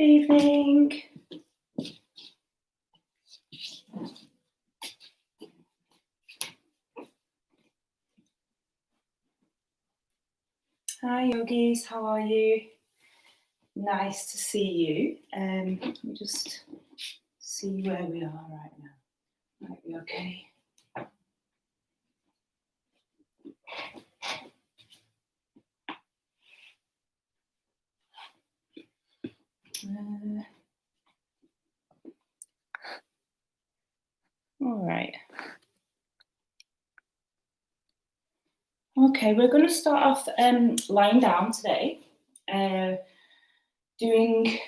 Evening. Hi yogis, how are you? Nice to see you. Let me just see where we are right now. Might be okay. All right. Okay, we're going to start off lying down today, doing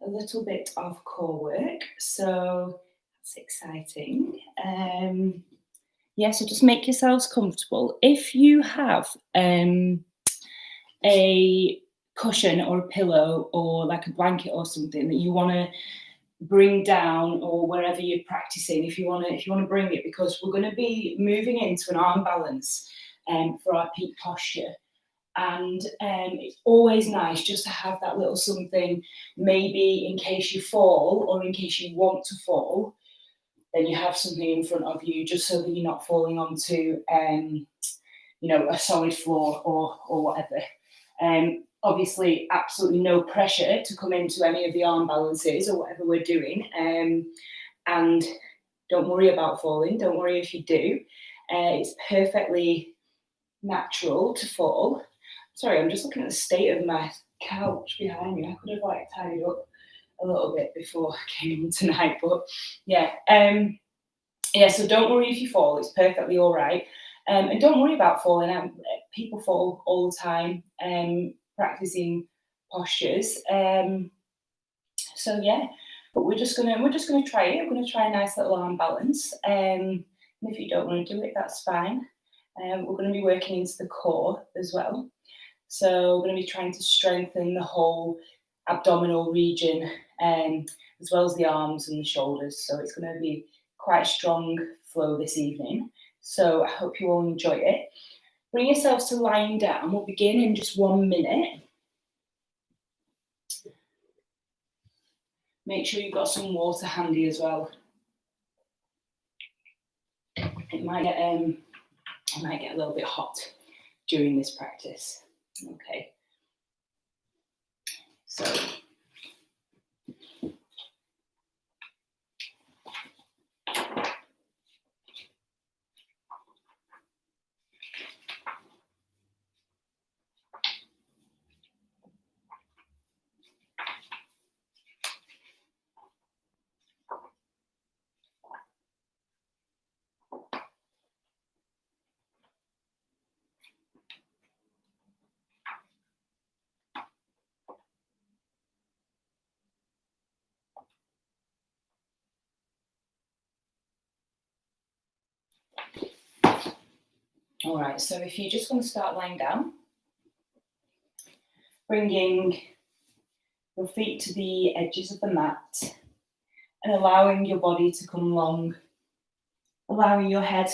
a little bit of core work. So that's exciting. So just make yourselves comfortable. If you have a cushion or a pillow or like a blanket or something that you want to bring down, or wherever you're practicing, if you want to bring it, because we're going to be moving into an arm balance for our peak posture. And it's always nice just to have that little something, maybe in case you fall or in case you want to fall, then you have something in front of you, just so that you're not falling onto a solid floor or whatever. Obviously, absolutely no pressure to come into any of the arm balances or whatever we're doing. And don't worry about falling. Don't worry if you do. It's perfectly natural to fall. Sorry, I'm just looking at the state of my couch behind me. I could have tidied up a little bit before I came in tonight, but yeah. So don't worry if you fall. It's perfectly all right. And don't worry about falling. People fall all the time, practicing postures. But we're just gonna try it. We're gonna try a nice little arm balance. And if you don't want to do it, that's fine. We're going to be working into the core as well. So we're going to be trying to strengthen the whole abdominal region, as well as the arms and the shoulders. So it's going to be quite a strong flow this evening. So I hope you all enjoy it. Bring yourselves to lying down. We'll begin in just 1 minute. Make sure you've got some water handy as well. It might get a little bit hot during this practice. Okay. So all right, so if you just want to start lying down, bringing your feet to the edges of the mat and allowing your body to come long, allowing your head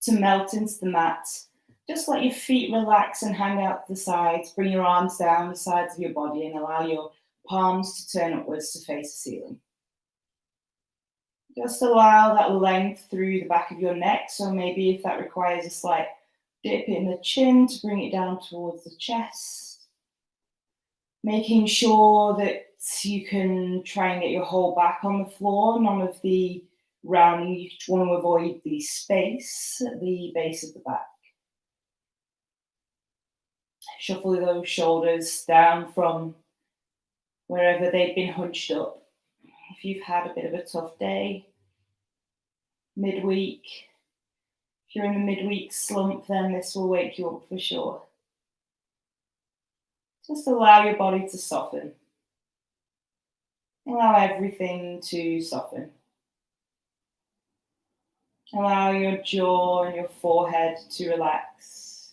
to melt into the mat. Just let your feet relax and hang out to the sides. Bring your arms down the sides of your body and allow your palms to turn upwards to face the ceiling. Just allow that length through the back of your neck. So maybe if that requires a slight dip in the chin to bring it down towards the chest. Making sure that you can try and get your whole back on the floor, none of the rounding. You want to avoid the space at the base of the back. Shuffle those shoulders down from wherever they've been hunched up. If you've had a bit of a tough day, midweek, if you're in the midweek slump, then this will wake you up for sure. Just allow your body to soften. Allow everything to soften. Allow your jaw and your forehead to relax.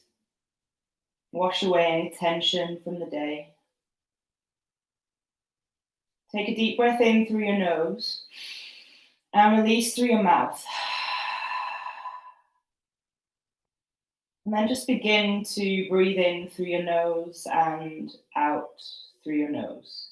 Wash away any tension from the day. Take a deep breath in through your nose and release through your mouth. And then just begin to breathe in through your nose and out through your nose.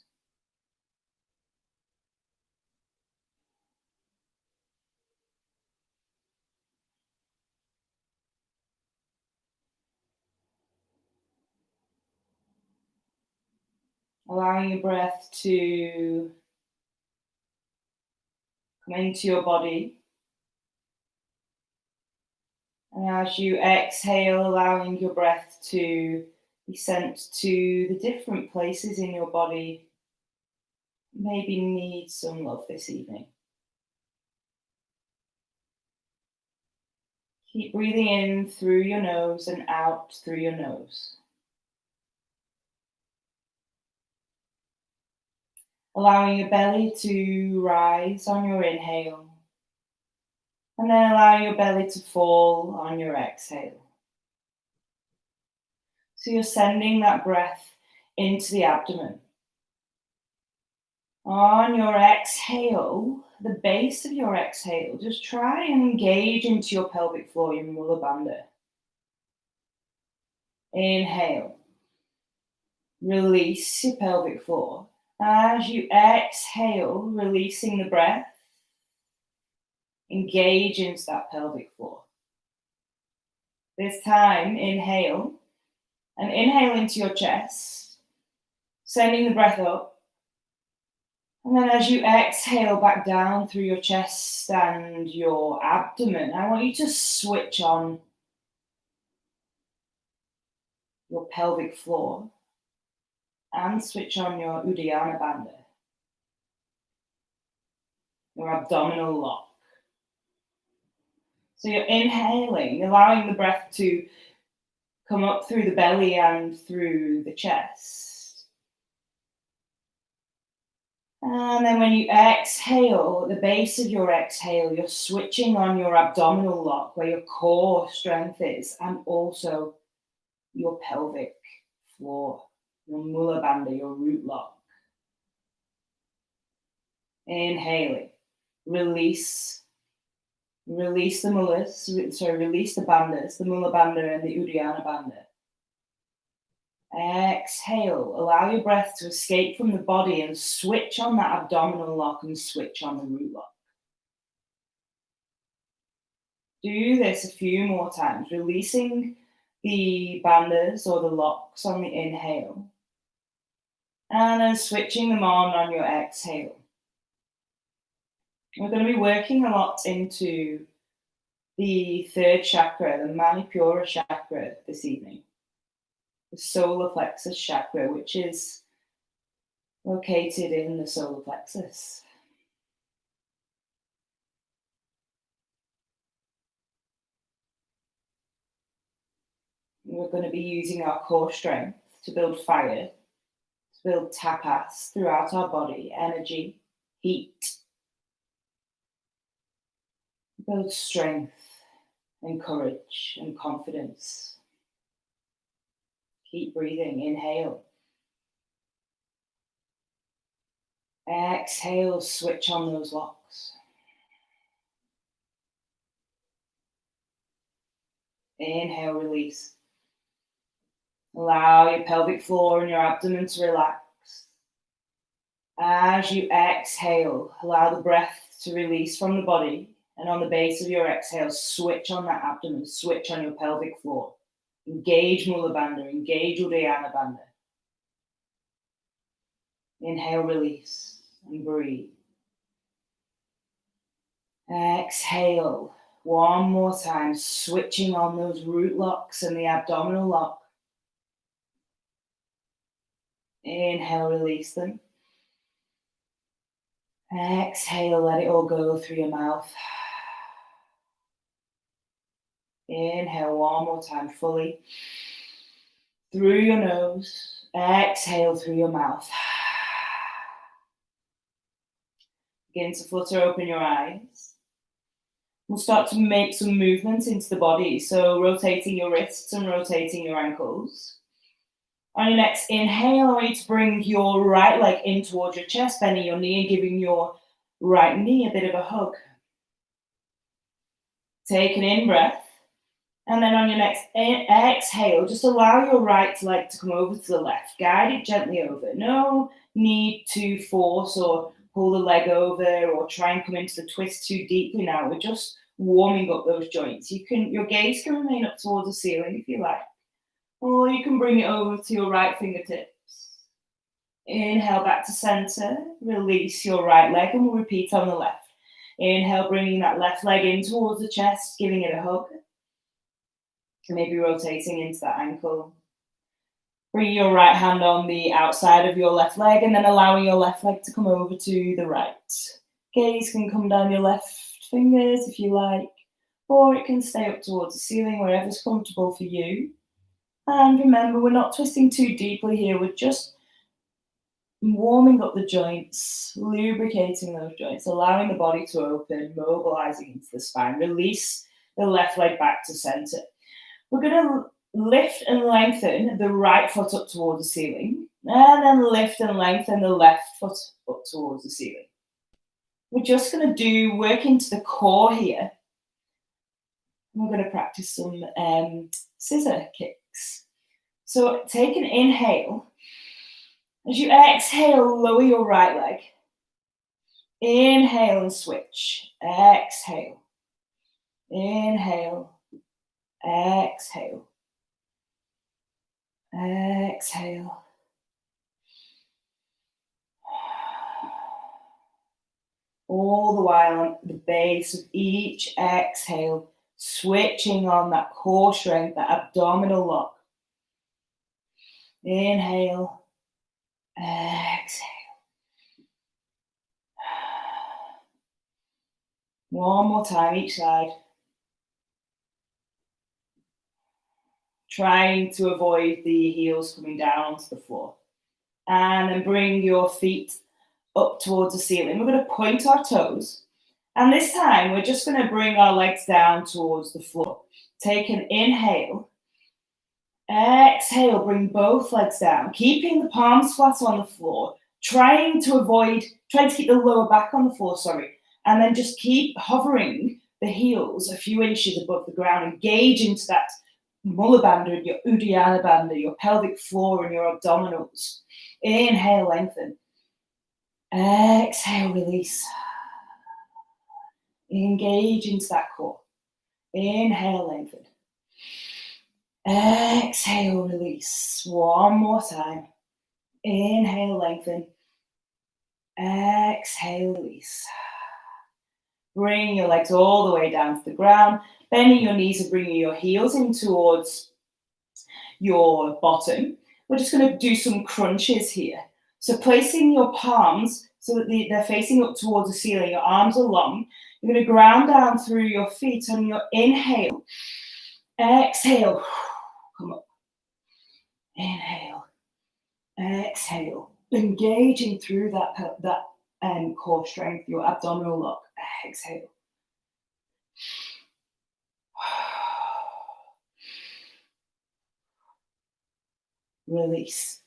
Allowing your breath to come into your body. And as you exhale, allowing your breath to be sent to the different places in your body. Maybe need some love this evening. Keep breathing in through your nose and out through your nose. Allowing your belly to rise on your inhale. And then allow your belly to fall on your exhale. So you're sending that breath into the abdomen. On your exhale, the base of your exhale, just try and engage into your pelvic floor, your Mula Bandha. Inhale. Release your pelvic floor. As you exhale, releasing the breath, engage into that pelvic floor. This time, inhale, and inhale into your chest, sending the breath up. And then as you exhale back down through your chest and your abdomen, I want you to switch on your pelvic floor and switch on your Uddiyana Bandha, your abdominal lock. So you're inhaling, allowing the breath to come up through the belly and through the chest. And then when you exhale, at the base of your exhale, you're switching on your abdominal lock where your core strength is, and also your pelvic floor, your Mula Bandha, your root lock. Inhaling, release the mulas, release the bandhas, the Mula Bandha and the Uddiyana Bandha. Exhale, allow your breath to escape from the body and switch on that abdominal lock and switch on the root lock. Do this a few more times, releasing the bandhas or the locks on the inhale, and then switching them on your exhale. We're going to be working a lot into the third chakra, the Manipura chakra, this evening. The solar plexus chakra, which is located in the solar plexus. We're going to be using our core strength to build fire, to build tapas throughout our body, energy, heat, build strength and courage and confidence. Keep breathing. Inhale. Exhale, switch on those locks. Inhale, release. Allow your pelvic floor and your abdomen to relax. As you exhale, allow the breath to release from the body, and on the base of your exhale, switch on that abdomen, switch on your pelvic floor. Engage Mula Bandha, engage Uddiyana Bandha. Inhale, release, and breathe. Exhale, one more time, switching on those root locks and the abdominal lock. Inhale, release them. Exhale, let it all go through your mouth. Inhale one more time fully. Through your nose. Exhale through your mouth. Begin to flutter open your eyes. We'll start to make some movements into the body. So rotating your wrists and rotating your ankles. On your next inhale, I want you to bring your right leg in towards your chest, bending your knee and giving your right knee a bit of a hug. Take an in-breath. And then on your next exhale, just allow your right leg to come over to the left. Guide it gently over. No need to force or pull the leg over or try and come into the twist too deeply now. We're just warming up those joints. Your gaze can remain up towards the ceiling if you like. Or you can bring it over to your right fingertips. Inhale back to center. Release your right leg and we'll repeat on the left. Inhale, bringing that left leg in towards the chest, giving it a hug. Maybe rotating into that ankle. Bring your right hand on the outside of your left leg and then allowing your left leg to come over to the right. Gaze can come down your left fingers if you like, or it can stay up towards the ceiling, wherever's comfortable for you. And remember, we're not twisting too deeply here, we're just warming up the joints, lubricating those joints, allowing the body to open, mobilizing into the spine. Release the left leg back to center. We're going to lift and lengthen the right foot up towards the ceiling, and then lift and lengthen the left foot up towards the ceiling. We're just going to do work into the core here. We're going to practice some scissor kicks. So take an inhale. As you exhale, lower your right leg. Inhale and switch. Exhale. Inhale. Exhale. Exhale. All the while on the base of each exhale, switching on that core strength, that abdominal lock. Inhale. Exhale. One more time each side. Trying to avoid the heels coming down onto the floor. And then bring your feet up towards the ceiling. We're going to point our toes. And this time, we're just going to bring our legs down towards the floor. Take an inhale. Exhale, bring both legs down, keeping the palms flat on the floor, trying to keep the lower back on the floor, and then just keep hovering the heels a few inches above the ground, engage into that Mula Bandha, your Uddiyana Bandha, your pelvic floor and your abdominals. Inhale, lengthen. Exhale, release. Engage into that core. Inhale, lengthen. Exhale, release. One more time. Inhale, lengthen. Exhale, release. Bring your legs all the way down to the ground. Bending your knees and bringing your heels in towards your bottom. We're just going to do some crunches here. So placing your palms so that they're facing up towards the ceiling, your arms are long. You're going to ground down through your feet on your inhale. Exhale. Come up. Inhale. Exhale. Engaging through that core strength, your abdominal lock. Exhale. Release.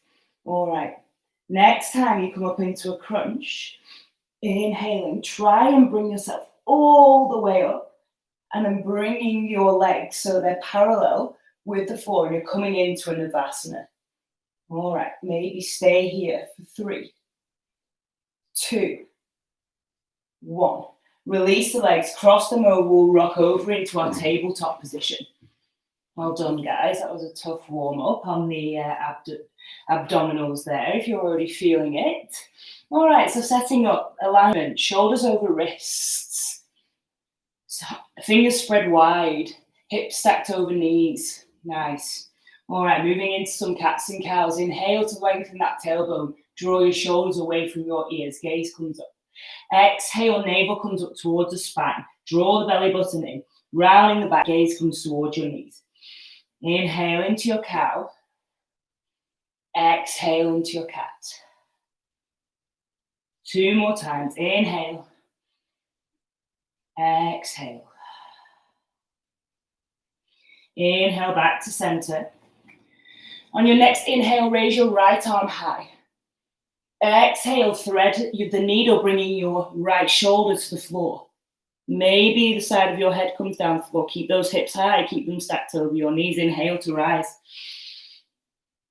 All right. Next time you come up into a crunch, inhaling, try and bring yourself all the way up and then bringing your legs so they're parallel with the floor and you're coming into an Navasana. All right, maybe stay here for 3, 2, 1. Release the legs, cross them over, we'll rock over into our tabletop position. Well done, guys. That was a tough warm-up on the abdominals there, if you're already feeling it. All right, so setting up alignment, shoulders over wrists. So fingers spread wide, hips stacked over knees. Nice. All right, moving into some cats and cows. Inhale to lengthen that tailbone. Draw your shoulders away from your ears. Gaze comes up. Exhale, navel comes up towards the spine. Draw the belly button in. Rounding the back, gaze comes towards your knees. Inhale into your cow. Exhale into your cat. 2 more times. Inhale. Exhale. Inhale back to center. On your next inhale, raise your right arm high. Exhale, thread the needle, bringing your right shoulder to the floor. Maybe the side of your head comes down to the floor. Keep those hips high, keep them stacked over your knees. Inhale to rise.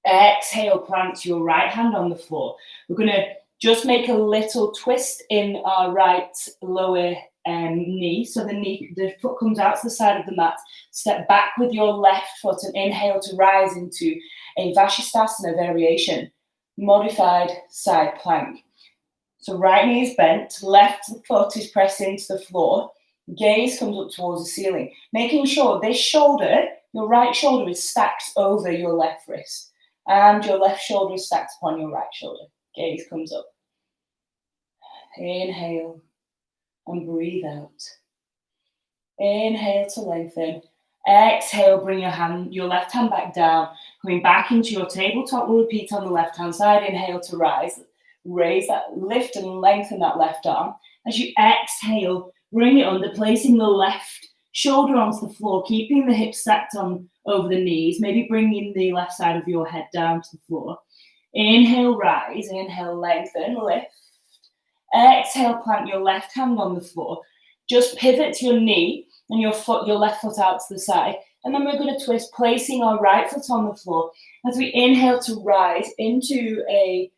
Exhale, plant your right hand on the floor. We're going to just make a little twist in our right lower knee. So the foot comes out to the side of the mat. Step back with your left foot and inhale to rise into a Vashisthasana variation. modified side plank. So right knee is bent, left foot is pressed into the floor, gaze comes up towards the ceiling, making sure this shoulder, your right shoulder is stacked over your left wrist, and your left shoulder is stacked upon your right shoulder. Gaze comes up. Inhale and breathe out. Inhale to lengthen. Exhale, bring your left hand back down, coming back into your tabletop. We'll repeat on the left hand side. Inhale to rise. Raise that, lift and lengthen that left arm. As you exhale, bring it under, placing the left shoulder onto the floor, keeping the hips stacked on over the knees, maybe bringing the left side of your head down to the floor. Inhale, rise. Inhale, lengthen, lift. Exhale, plant your left hand on the floor. Just pivot to your knee and your left foot out to the side. And then we're going to twist, placing our right foot on the floor as we inhale to rise into a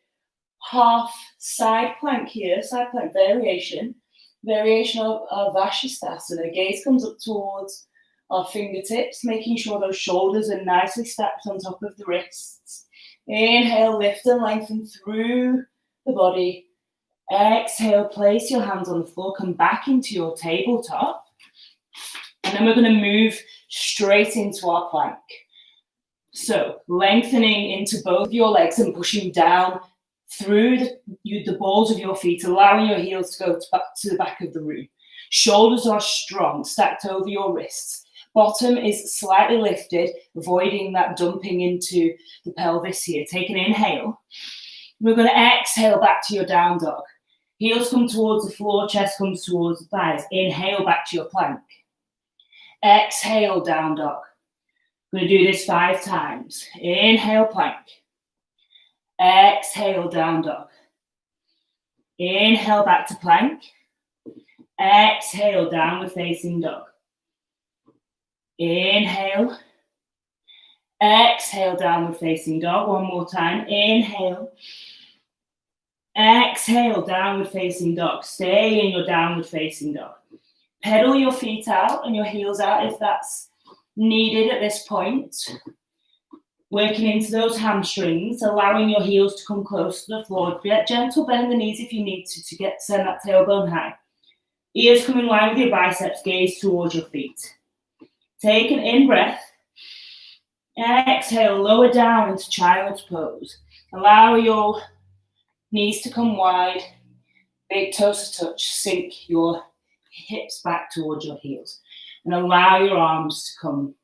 half side plank here, side plank variation of Vashisthasana. Gaze comes up towards our fingertips, making sure those shoulders are nicely stacked on top of the wrists. Inhale, lift and lengthen through the body. Exhale, place your hands on the floor, come back into your tabletop. And then we're going to move straight into our plank. So lengthening into both your legs and pushing down through the balls of your feet, allowing your heels to go to the back of the room. Shoulders are strong, stacked over your wrists. Bottom is slightly lifted, avoiding that dumping into the pelvis here. Take an inhale. We're going to exhale back to your down dog. Heels come towards the floor, chest comes towards the thighs. Inhale back to your plank. Exhale, down dog. We're going to do this 5 times. Inhale, plank. Exhale, down dog. Inhale, back to plank. Exhale, downward facing dog. Inhale. Exhale, downward facing dog. One more time. Inhale. Exhale, downward facing dog. Stay in your downward facing dog. Pedal your feet out and your heels out if that's needed at this point. Working into those hamstrings, allowing your heels to come close to the floor. Gentle bend in the knees if you need to send that tailbone high. Ears come in line with your biceps, gaze towards your feet. Take an in-breath. Exhale, lower down into child's pose. Allow your knees to come wide, big toes to touch, sink your hips back towards your heels. And allow your arms to come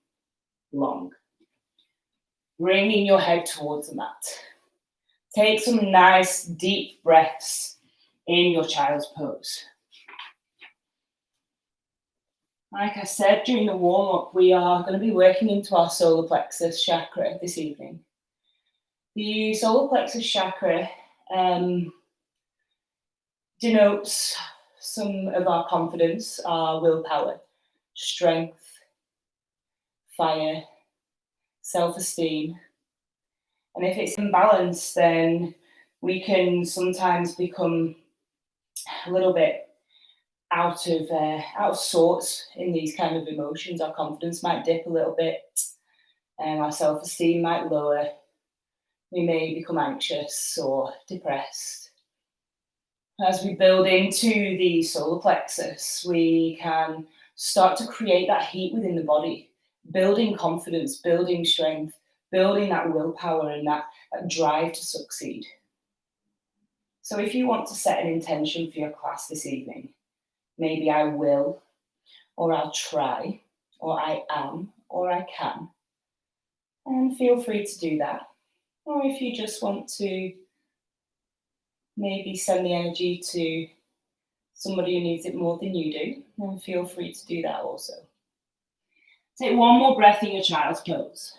long. Bringing your head towards the mat. Take some nice deep breaths in your child's pose. Like I said during the warm-up, we are going to be working into our solar plexus chakra this evening. The solar plexus chakra denotes some of our confidence, our willpower, strength, fire, self-esteem. And if it's imbalanced, then we can sometimes become a little bit out of sorts in these kind of emotions. Our confidence might dip a little bit, and our self-esteem might lower. We may become anxious or depressed. As we build into the solar plexus, we can start to create that heat within the body, building confidence, building strength, building that willpower and that drive to succeed. So if you want to set an intention for your class this evening, maybe I will, or I'll try, or I am, or I can, and feel free to do that. Or if you just want to maybe send the energy to somebody who needs it more than you do, then feel free to do that also. Take one more breath in your child's pose.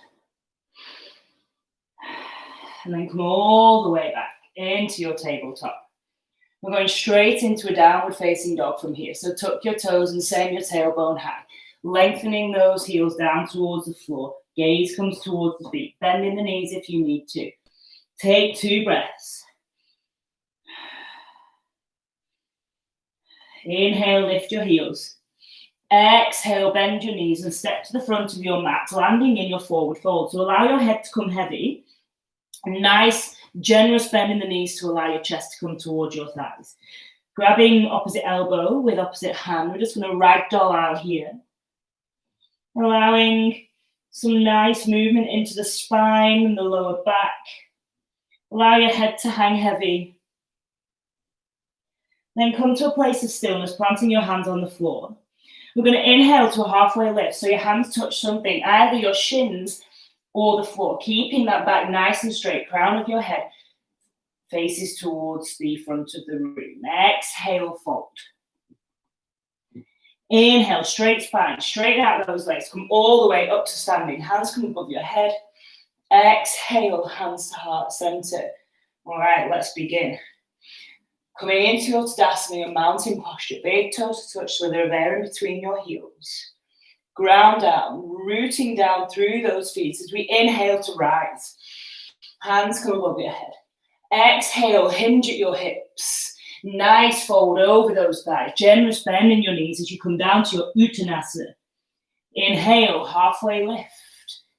And then come all the way back into your tabletop. We're going straight into a downward facing dog from here. So tuck your toes and send your tailbone high. Lengthening those heels down towards the floor. Gaze comes towards the feet. Bending the knees if you need to. Take 2 breaths. Inhale, lift your heels. Exhale, bend your knees and step to the front of your mat, landing in your forward fold. So allow your head to come heavy. A nice Generous bend in the knees to allow your chest to come towards your thighs. Grabbing opposite elbow with opposite hand, we're just going to ragdoll out here. Allowing some nice movement into the spine and the lower back. Allow your head to hang heavy. Then come to a place of stillness, planting your hands on the floor. We're going to inhale to a halfway lift, so your hands touch something, either your shins or the floor, keeping that back nice and straight, crown of your head faces towards the front of the room. Exhale, fold. Inhale, straight spine, straighten out those legs, come all the way up to standing, hands come above your head. Exhale, hands to heart center. All right, let's begin. Coming into your Tadasana, your mountain posture, big toes to touch so they're there in between your heels. Ground down, rooting down through those feet as we inhale to rise. Hands come above your head. Exhale, hinge at your hips. Nice fold over those thighs. Generous bend in your knees as you come down to your Uttanasana. Inhale, halfway lift.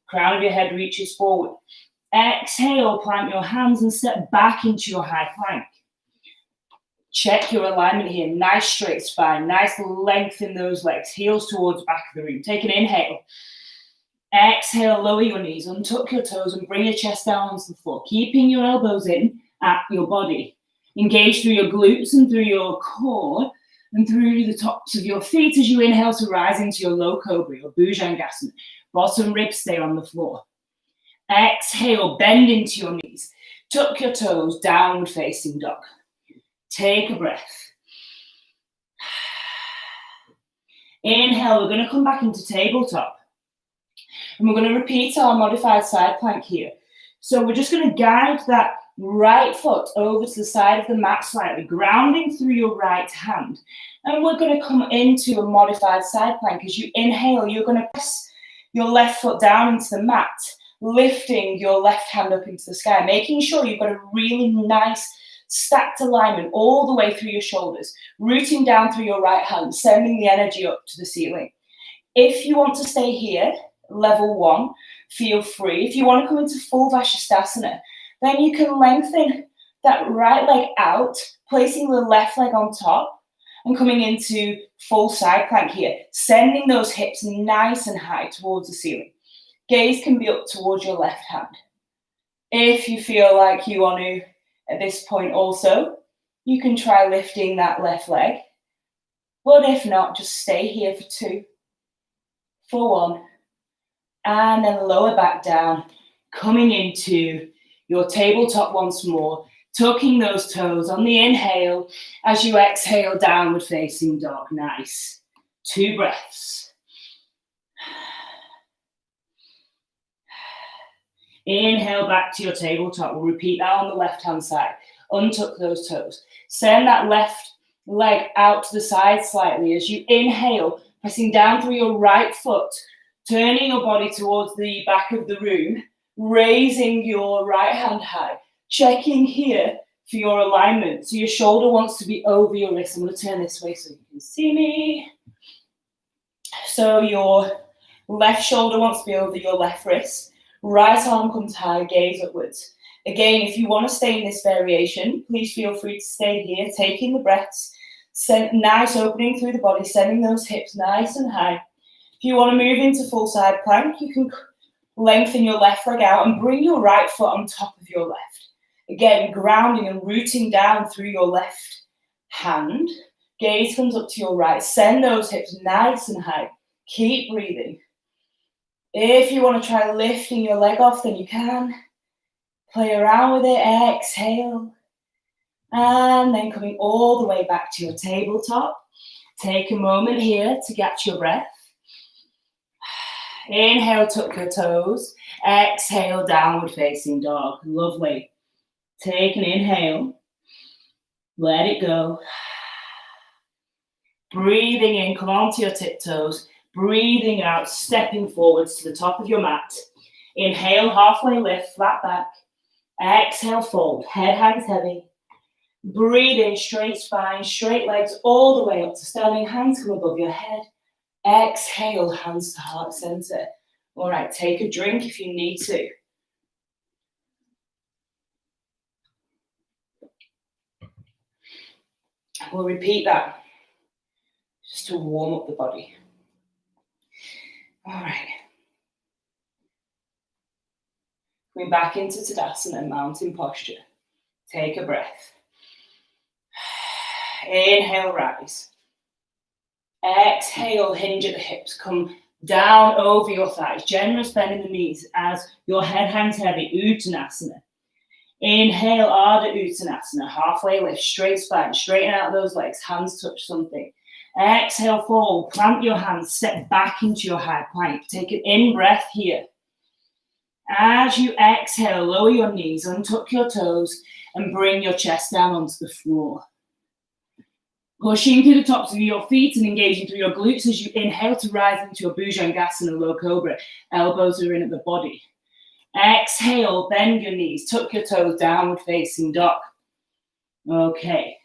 Crown of your head reaches forward. Exhale, plant your hands and step back into your high plank. Check your alignment here. Nice straight spine. Nice length in those legs. Heels towards the back of the room. Take an inhale. Exhale, lower your knees. Untuck your toes and bring your chest down onto the floor. Keeping your elbows in at your body. Engage through your glutes and through your core and through the tops of your feet as you inhale to rise into your low cobra, your Bhujangasana. Bottom ribs stay on the floor. Exhale, bend into your knees. Tuck your toes, downward facing dog. Take a breath. Inhale, we're going to come back into tabletop. And we're going to repeat our modified side plank here. So we're just going to guide that right foot over to the side of the mat slightly, grounding through your right hand. And we're going to come into a modified side plank. As you inhale, you're going to press your left foot down into the mat, lifting your left hand up into the sky, making sure you've got a really nice stacked alignment all the way through your shoulders, rooting down through your right hand, sending the energy up to the ceiling. If you want to stay here, level 1, feel free. If you want to come into full Vashisthasana, then you can lengthen that right leg out, placing the left leg on top and coming into full side plank here, sending those hips nice and high towards the ceiling. Gaze can be up towards your left hand. If you feel like you want to, at this point also, you can try lifting that left leg. But if not, just stay here for 2, for 1, and then lower back down, coming into your tabletop once more, tucking those toes on the inhale as you exhale, downward facing dog. Nice. 2 breaths. Inhale back to your tabletop. We'll repeat that on the left-hand side. Untuck those toes. Send that left leg out to the side slightly as you inhale, pressing down through your right foot, turning your body towards the back of the room, raising your right hand high, checking here for your alignment. So your shoulder wants to be over your wrist. I'm going to turn this way so you can see me. So your left shoulder wants to be over your left wrist. Right arm comes high, gaze upwards. Again, if you want to stay in this variation, please feel free to stay here, taking the breaths, nice opening through the body, sending those hips nice and high. If you want to move into full side plank, you can lengthen your left leg out and bring your right foot on top of your left. Again, grounding and rooting down through your left hand. Gaze comes up to your right. Send those hips nice and high. Keep breathing. If you want to try lifting your leg off, then you can. Play around with it. Exhale. And then coming all the way back to your tabletop. Take a moment here to catch your breath. Inhale, tuck your toes. Exhale, downward facing dog. Lovely. Take an inhale. Let it go. Breathing in, come onto your tiptoes. Breathing out, stepping forwards to the top of your mat. Inhale, halfway lift, flat back. Exhale, fold. Head hangs heavy. Breathe in, straight spine, straight legs all the way up to standing. Hands come above your head. Exhale, hands to heart center. All right, take a drink if you need to. We'll repeat that just to warm up the body. All right. Coming back into Tadasana, mountain posture. Take a breath. Inhale, rise. Exhale, hinge at the hips. Come down over your thighs. Generous bend in the knees as your head hangs heavy. Uttanasana. Inhale, Ardha Uttanasana. Halfway lift, straight spine. Straighten out those legs. Hands touch something. Exhale, fold. Plant your hands. Step back into your high plank. Take an in-breath here. As you exhale, lower your knees, untuck your toes, and bring your chest down onto the floor. Pushing through the tops of your feet and engaging through your glutes as you inhale to rise into your Bhujangasana, low cobra. Elbows are in at the body. Exhale, bend your knees, tuck your toes, downward facing dog. Okay.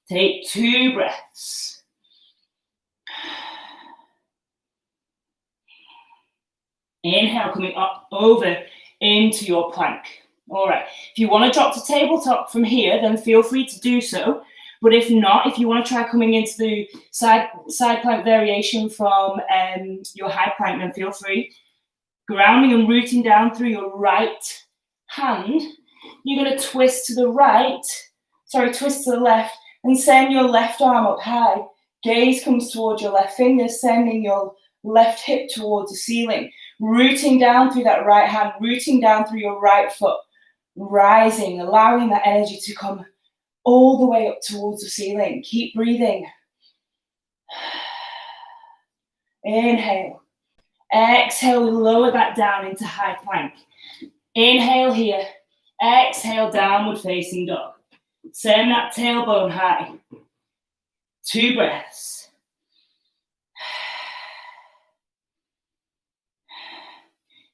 Take 2 breaths. Inhale, coming up over into your plank. All right. If you want to drop to tabletop from here, then feel free to do so. But if not, if you want to try coming into the side plank variation from your high plank, then feel free. Grounding and rooting down through your right hand. You're going to twist to the left, and send your left arm up high. Gaze comes towards your left finger, sending your left hip towards the ceiling. Rooting down through that right hand, rooting down through your right foot. Rising, allowing that energy to come all the way up towards the ceiling. Keep breathing. Inhale. Exhale, we lower that down into high plank. Inhale here. Exhale, downward facing dog. Send that tailbone high. 2 breaths.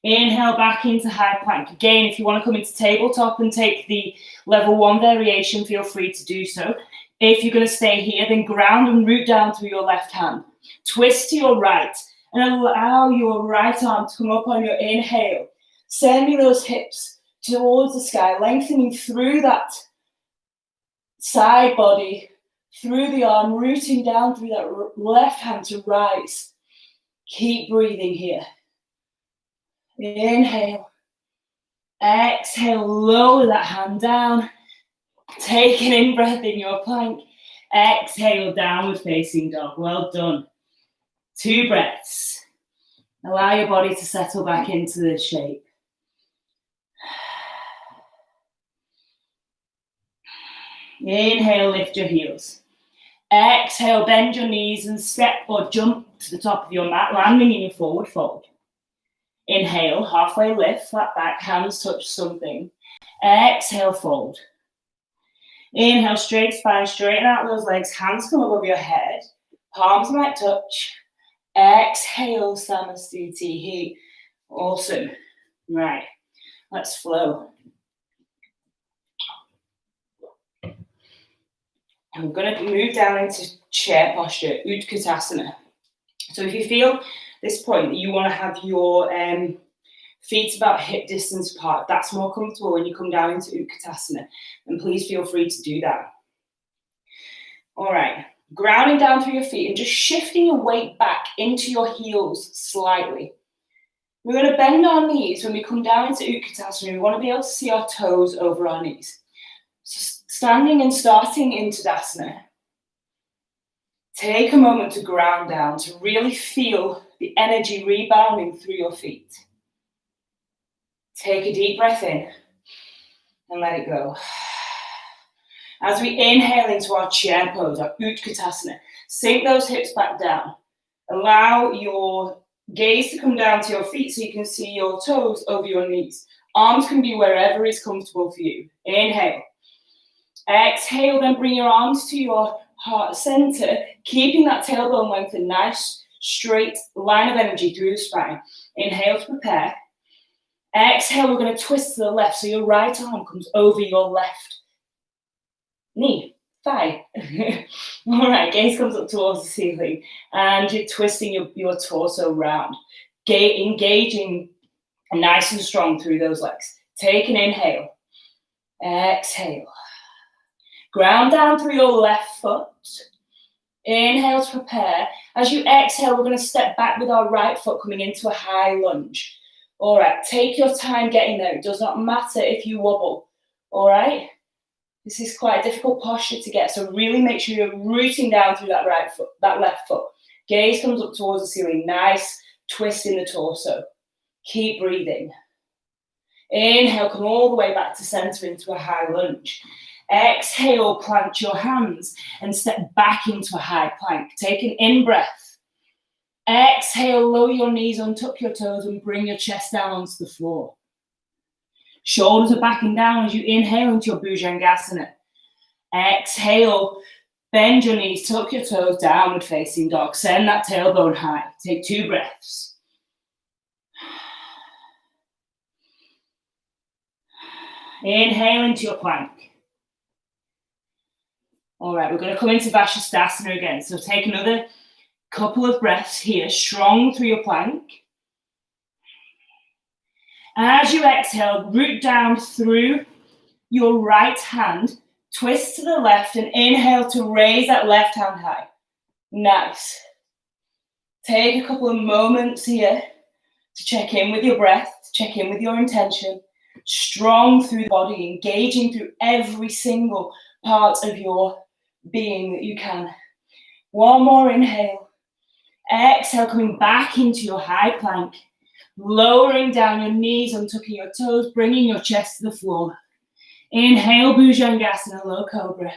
Inhale back into high plank. Again, if you want to come into tabletop and take the level 1 variation, feel free to do so. If you're going to stay here, then ground and root down through your left hand. Twist to your right and allow your right arm to come up on your inhale. Sending those hips towards the sky, lengthening through that side body, through the arm, rooting down through that left hand to rise. Keep breathing here. Inhale. Exhale, lower that hand down. Take an in-breath in your plank. Exhale, downward facing dog. Well done. 2 breaths. Allow your body to settle back into the shape. Inhale, lift your heels. Exhale, bend your knees and step or jump to the top of your mat, landing in your forward fold. Inhale, halfway lift, flat back, hands touch something. Exhale, fold. Inhale, straight spine, straighten out those legs, hands come above your head, palms might touch. Exhale, Samasthiti. Awesome. Right, let's flow. I'm going to move down into chair posture, Utkatasana. So if you feel this point that you want to have your feet about hip distance apart, that's more comfortable when you come down into Utkatasana, then please feel free to do that. All right, grounding down through your feet and just shifting your weight back into your heels slightly. We're going to bend our knees when we come down into Utkatasana. We want to be able to see our toes over our knees. So standing and starting in Tadasana, take a moment to ground down, to really feel the energy rebounding through your feet. Take a deep breath in and let it go. As we inhale into our chair pose, our Utkatasana, sink those hips back down. Allow your gaze to come down to your feet so you can see your toes over your knees. Arms can be wherever is comfortable for you. Inhale. Exhale, then bring your arms to your heart center, keeping that tailbone length, a nice straight line of energy through the spine. Inhale to prepare. Exhale, we're going to twist to the left, so your right arm comes over your left knee, thigh. All right, gaze comes up towards the ceiling, and you're twisting your torso round, engaging nice and strong through those legs. Take an inhale. Exhale. Ground down through your left foot. Inhale to prepare. As you exhale, we're going to step back with our right foot coming into a high lunge. All right, take your time getting there. It does not matter if you wobble. All right? This is quite a difficult posture to get, so really make sure you're rooting down through that right foot, that left foot. Gaze comes up towards the ceiling. Nice twist in the torso. Keep breathing. Inhale, come all the way back to center into a high lunge. Exhale, plant your hands and step back into a high plank. Take an in-breath. Exhale, lower your knees, untuck your toes and bring your chest down onto the floor. Shoulders are backing down as you inhale into your Bhujangasana. Exhale, bend your knees, tuck your toes, downward facing dog. Send that tailbone high. Take 2 breaths. Inhale into your plank. All right, we're going to come into Vashisthasana again. So take another couple of breaths here, strong through your plank. As you exhale, root down through your right hand, twist to the left and inhale to raise that left hand high. Nice. Take a couple of moments here to check in with your breath, check in with your intention. Strong through the body, engaging through every single part of your being that you can. One more inhale. Exhale, coming back into your high plank. Lowering down your knees, untucking your toes, bringing your chest to the floor. Inhale, Bhujangasana, low cobra.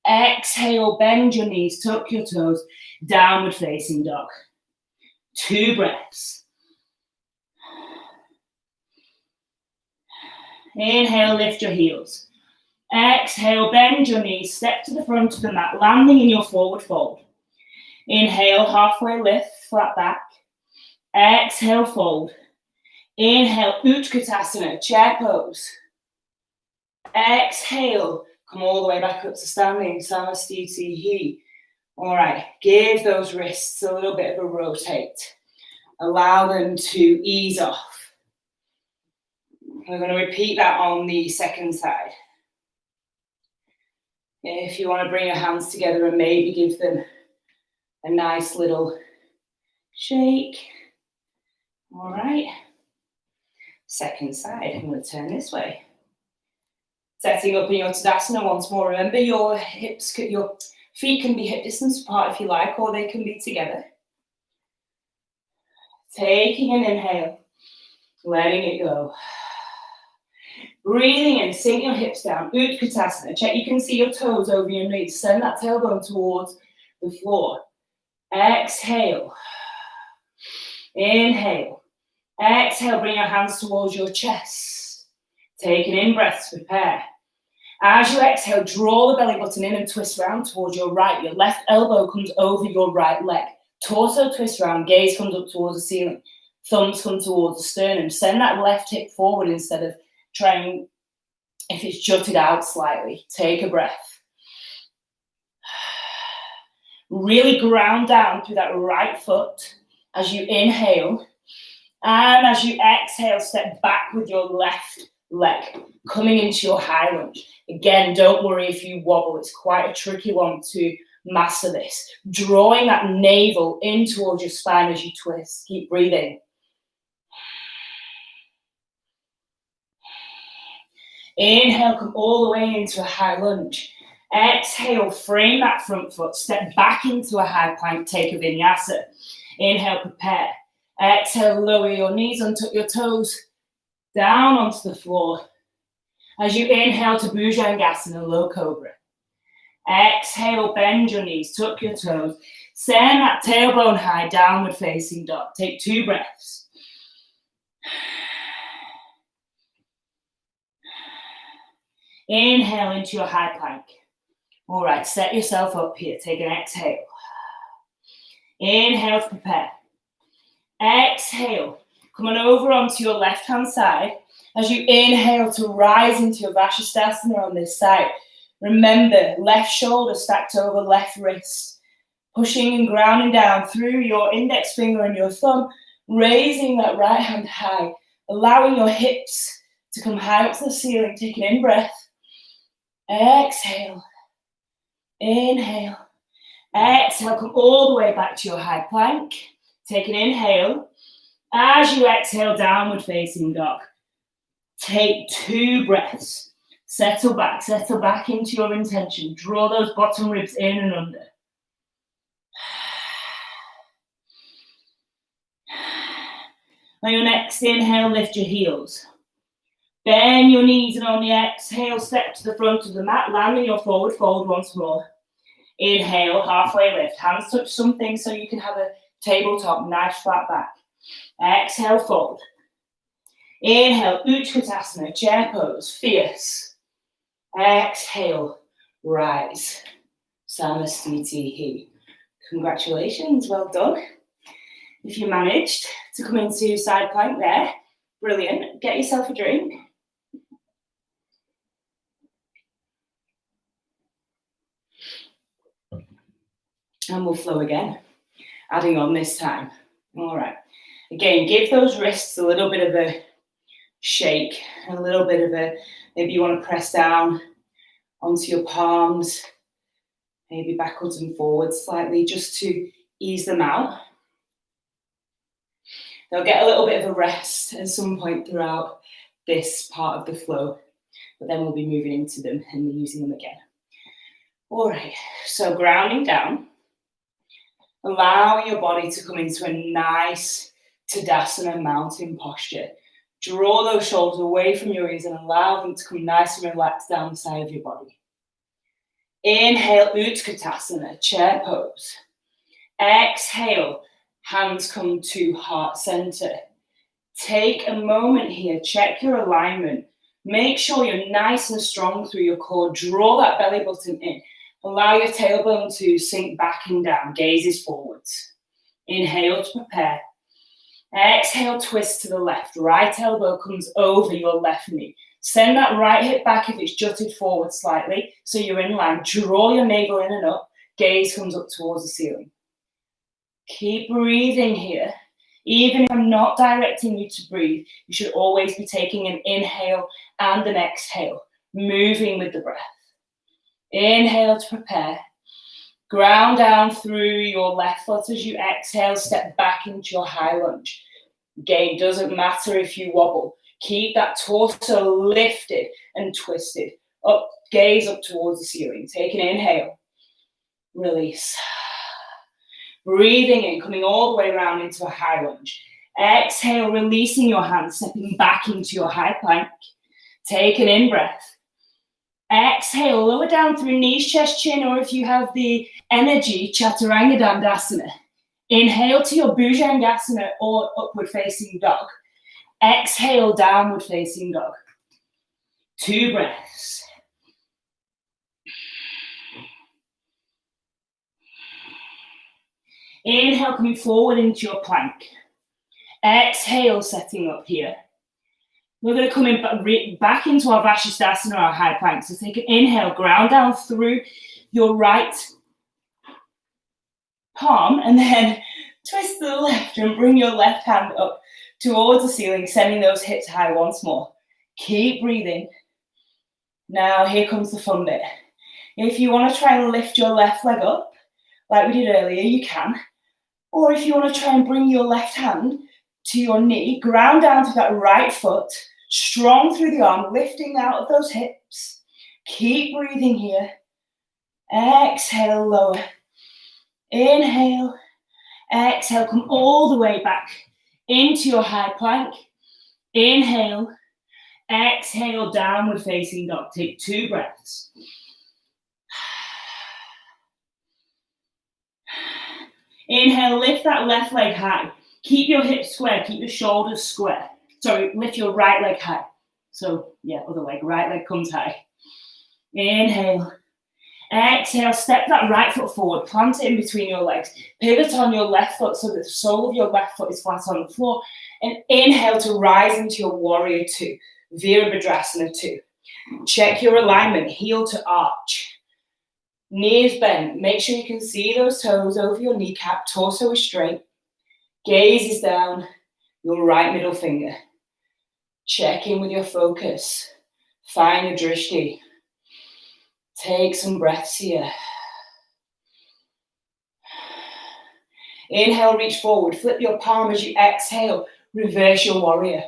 Exhale, bend your knees, tuck your toes, downward facing dog. 2 breaths. Inhale, lift your heels. Exhale, bend your knees, step to the front of the mat, landing in your forward fold. Inhale, halfway lift, flat back. Exhale, fold. Inhale, Utkatasana, chair pose. Exhale, come all the way back up to standing, Samastiti. All right, give those wrists a little bit of a rotate. Allow them to ease off. We're going to repeat that on the second side. If you want to bring your hands together and maybe give them a nice little shake. All right. Second side. I'm going to turn this way. Setting up in your Tadasana once more. Remember your hips, your feet can be hip distance apart if you like, or they can be together. Taking an inhale, letting it go. Breathing in, sink your hips down. Utkatasana. Check you can see your toes over your knees. Send that tailbone towards the floor. Exhale. Inhale. Exhale, bring your hands towards your chest. Take an in-breath to prepare. As you exhale, draw the belly button in and twist round towards your right. Your left elbow comes over your right leg. Torso twist round, gaze comes up towards the ceiling. Thumbs come towards the sternum. Send that left hip forward instead of trying, if it's jutted out slightly. Take a breath. Really ground down through that right foot as you inhale. And as you exhale, step back with your left leg, coming into your high lunge. Again, don't worry if you wobble. It's quite a tricky one to master this. Drawing that navel in towards your spine as you twist. Keep breathing. Inhale, come all the way into a high lunge. Exhale, frame that front foot. Step back into a high plank. Take a vinyasa. Inhale, prepare. Exhale, lower your knees, untuck your toes, down onto the floor. As you inhale to Bhujangasana, low cobra. Exhale, bend your knees, tuck your toes. Send that tailbone high, downward facing dog. Take 2 breaths. Inhale into your high plank. All right, set yourself up here. Take an exhale. Inhale to prepare. Exhale. Come on over onto your left-hand side. As you inhale to rise into your Vashisthasana on this side. Remember, left shoulder stacked over left wrist. Pushing and grounding down through your index finger and your thumb. Raising that right hand high. Allowing your hips to come high up to the ceiling. Take an in-breath. Exhale. Inhale. Exhale, come all the way back to your high plank. Take an inhale. As you exhale, downward facing dog. Take 2 breaths. Settle back into your intention. Draw those bottom ribs in and under. On your next inhale, lift your heels. Bend your knees, and on the exhale, step to the front of the mat. Land in your forward fold once more. Inhale, halfway lift. Hands touch something so you can have a tabletop, nice flat back. Exhale, fold. Inhale, Utkatasana, chair pose, fierce. Exhale, rise. Samastitihi. Congratulations, well done. If you managed to come into side plank there, brilliant. Get yourself a drink. And we'll flow again, adding on this time. All right. Again, give those wrists a little bit of a shake, a little bit of a, maybe you want to press down onto your palms, maybe backwards and forwards slightly, just to ease them out. They'll get a little bit of a rest at some point throughout this part of the flow, but then we'll be moving into them and using them again. All right, so grounding down. Allow your body to come into a nice Tadasana mountain posture. Draw those shoulders away from your ears and allow them to come nice and relaxed down the side of your body. Inhale, Utkatasana, chair pose. Exhale, hands come to heart center. Take a moment here, check your alignment. Make sure you're nice and strong through your core. Draw that belly button in. Allow your tailbone to sink back and down, gazes forwards. Inhale to prepare. Exhale, twist to the left. Right elbow comes over your left knee. Send that right hip back if it's jutted forward slightly, so you're in line. Draw your navel in and up. Gaze comes up towards the ceiling. Keep breathing here. Even if I'm not directing you to breathe, you should always be taking an inhale and an exhale, moving with the breath. Inhale to prepare. Ground down through your left foot as you exhale, step back into your high lunge. Again, doesn't matter if you wobble. Keep that torso lifted and twisted. Up, gaze up towards the ceiling. Take an inhale. Release. Breathing in, coming all the way around into a high lunge. Exhale, releasing your hands, stepping back into your high plank. Take an in-breath. Exhale, lower down through knees, chest, chin, or if you have the energy, Chaturanga Dandasana. Inhale to your Bhujangasana or upward facing dog. Exhale, downward facing dog. 2 breaths. Inhale, coming forward into your plank. Exhale, setting up here. We're going to come in back into our Vashisthasana, our high plank. So take an inhale, ground down through your right palm, and then twist to the left and bring your left hand up towards the ceiling, sending those hips high once more. Keep breathing. Now here comes the fun bit. If you want to try and lift your left leg up, like we did earlier, you can. Or if you want to try and bring your left hand to your knee, ground down to that right foot, strong through the arm, lifting out of those hips. Keep breathing here. Exhale, lower. Inhale. Exhale, come all the way back into your high plank. Inhale. Exhale, downward facing dog. Take 2 breaths. Inhale, lift that left leg high. Keep your hips square, keep your shoulders square. Sorry, lift your right leg high. So, yeah, other leg, right leg comes high. Inhale. Exhale, step that right foot forward, plant it in between your legs. Pivot on your left foot so that the sole of your left foot is flat on the floor. And inhale to rise into your warrior 2, Virabhadrasana 2. Check your alignment, heel to arch. Knees bent. Make sure you can see those toes over your kneecap. Torso is straight. Gaze is down. Your right middle finger. Check in with your focus. Find your drishti. Take some breaths here. Inhale, reach forward. Flip your palm as you exhale. Reverse your warrior.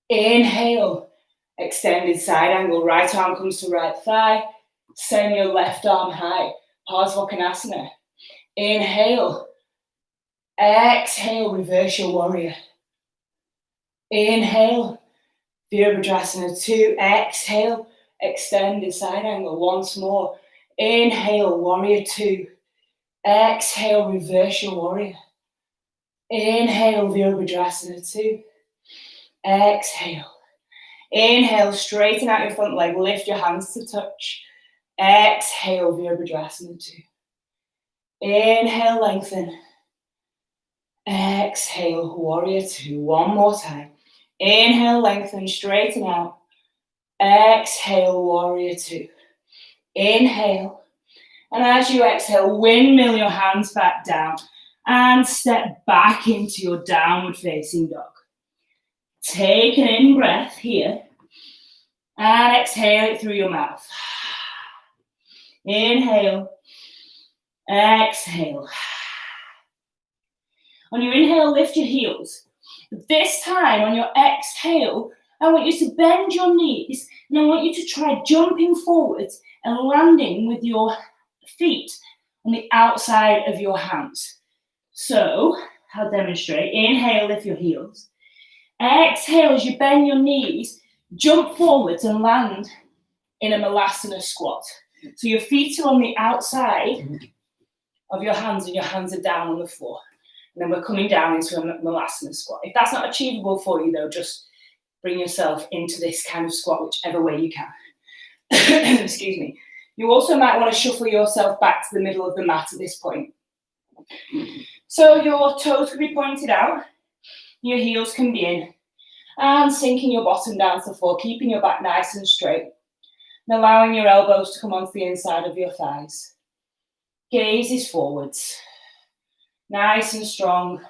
Inhale, extended side angle. Right arm comes to right thigh. Send your left arm high. Parsvakonasana. Inhale. Exhale, reverse your warrior. Inhale, Virabhadrasana 2. Exhale, extended side angle. Once more. Inhale, warrior 2. Exhale, reverse your warrior. Inhale, Virabhadrasana 2. Exhale. Inhale, straighten out your front leg. Lift your hands to touch. Exhale, Virabhadrasana 2. Inhale, lengthen. Exhale, warrior 2. One more time. Inhale, lengthen, straighten out. Exhale, warrior 2. Inhale. And as you exhale, windmill your hands back down and step back into your downward facing dog. Take an in-breath here and exhale it through your mouth. Inhale. Exhale. On your inhale, lift your heels. This time, on your exhale, I want you to bend your knees and I want you to try jumping forwards and landing with your feet on the outside of your hands. So, I'll demonstrate. Inhale, lift your heels. Exhale, as you bend your knees, jump forwards and land in a Malasana squat. So your feet are on the outside of your hands and your hands are down on the floor. And then we're coming down into a Malasana squat. If that's not achievable for you though, just bring yourself into this kind of squat, whichever way you can. Excuse me. You also might want to shuffle yourself back to the middle of the mat at this point. So your toes can be pointed out, your heels can be in, and sinking your bottom down to the floor, keeping your back nice and straight, and allowing your elbows to come onto the inside of your thighs. Gaze is forwards, nice and strong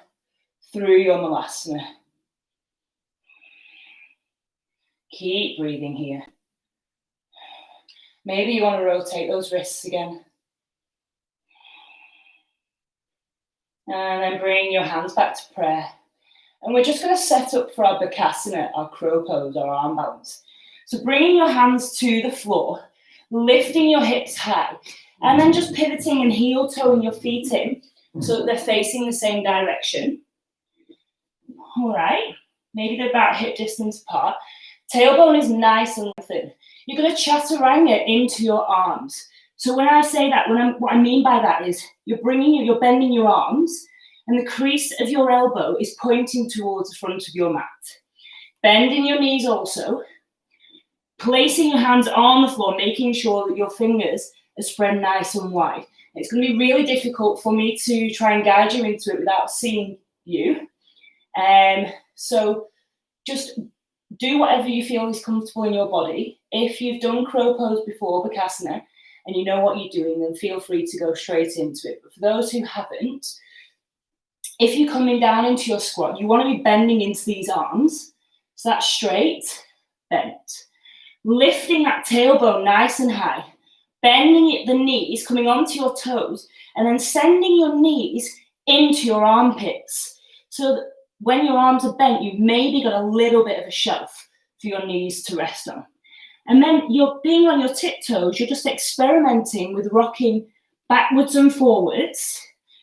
through your Malasana. Keep breathing here. Maybe you want to rotate those wrists again. And then bring your hands back to prayer. And we're just going to set up for our Bakasana, our crow pose, our arm balance. So bringing your hands to the floor, lifting your hips high, and then just pivoting and heel toeing your feet in so that they're facing the same direction. All right, maybe they're about hip distance apart. Tailbone is nice and thin. You're going to chaturanga into your arms. So when I say that, what I mean by that is you're bending your arms and the crease of your elbow is pointing towards the front of your mat. Bending your knees also, placing your hands on the floor, making sure that your fingers are spread nice and wide. It's going to be really difficult for me to try and guide you into it without seeing you. So just do whatever you feel is comfortable in your body. If you've done crow pose before, Bakasana, and you know what you're doing, then feel free to go straight into it. But for those who haven't, if you're coming down into your squat, you want to be bending into these arms. So that's straight, bent. Lifting that tailbone nice and high. Bending the knees, coming onto your toes, and then sending your knees into your armpits. So that when your arms are bent, you've maybe got a little bit of a shelf for your knees to rest on. And then you're being on your tiptoes, you're just experimenting with rocking backwards and forwards,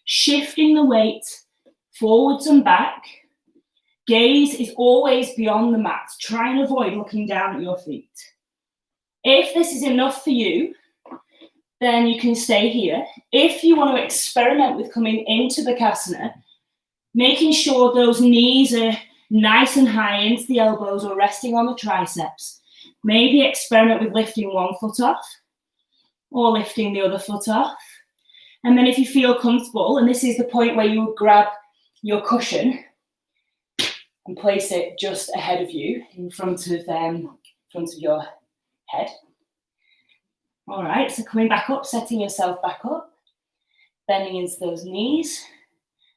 shifting the weight forwards and back. Gaze is always beyond the mat. Try and avoid looking down at your feet. If this is enough for you, then you can stay here. If you want to experiment with coming into Bakasana, making sure those knees are nice and high into the elbows or resting on the triceps. Maybe experiment with lifting one foot off or lifting the other foot off. And then if you feel comfortable, and this is the point where you would grab your cushion and place it just ahead of you in front of your head. All right, so coming back up, setting yourself back up, bending into those knees,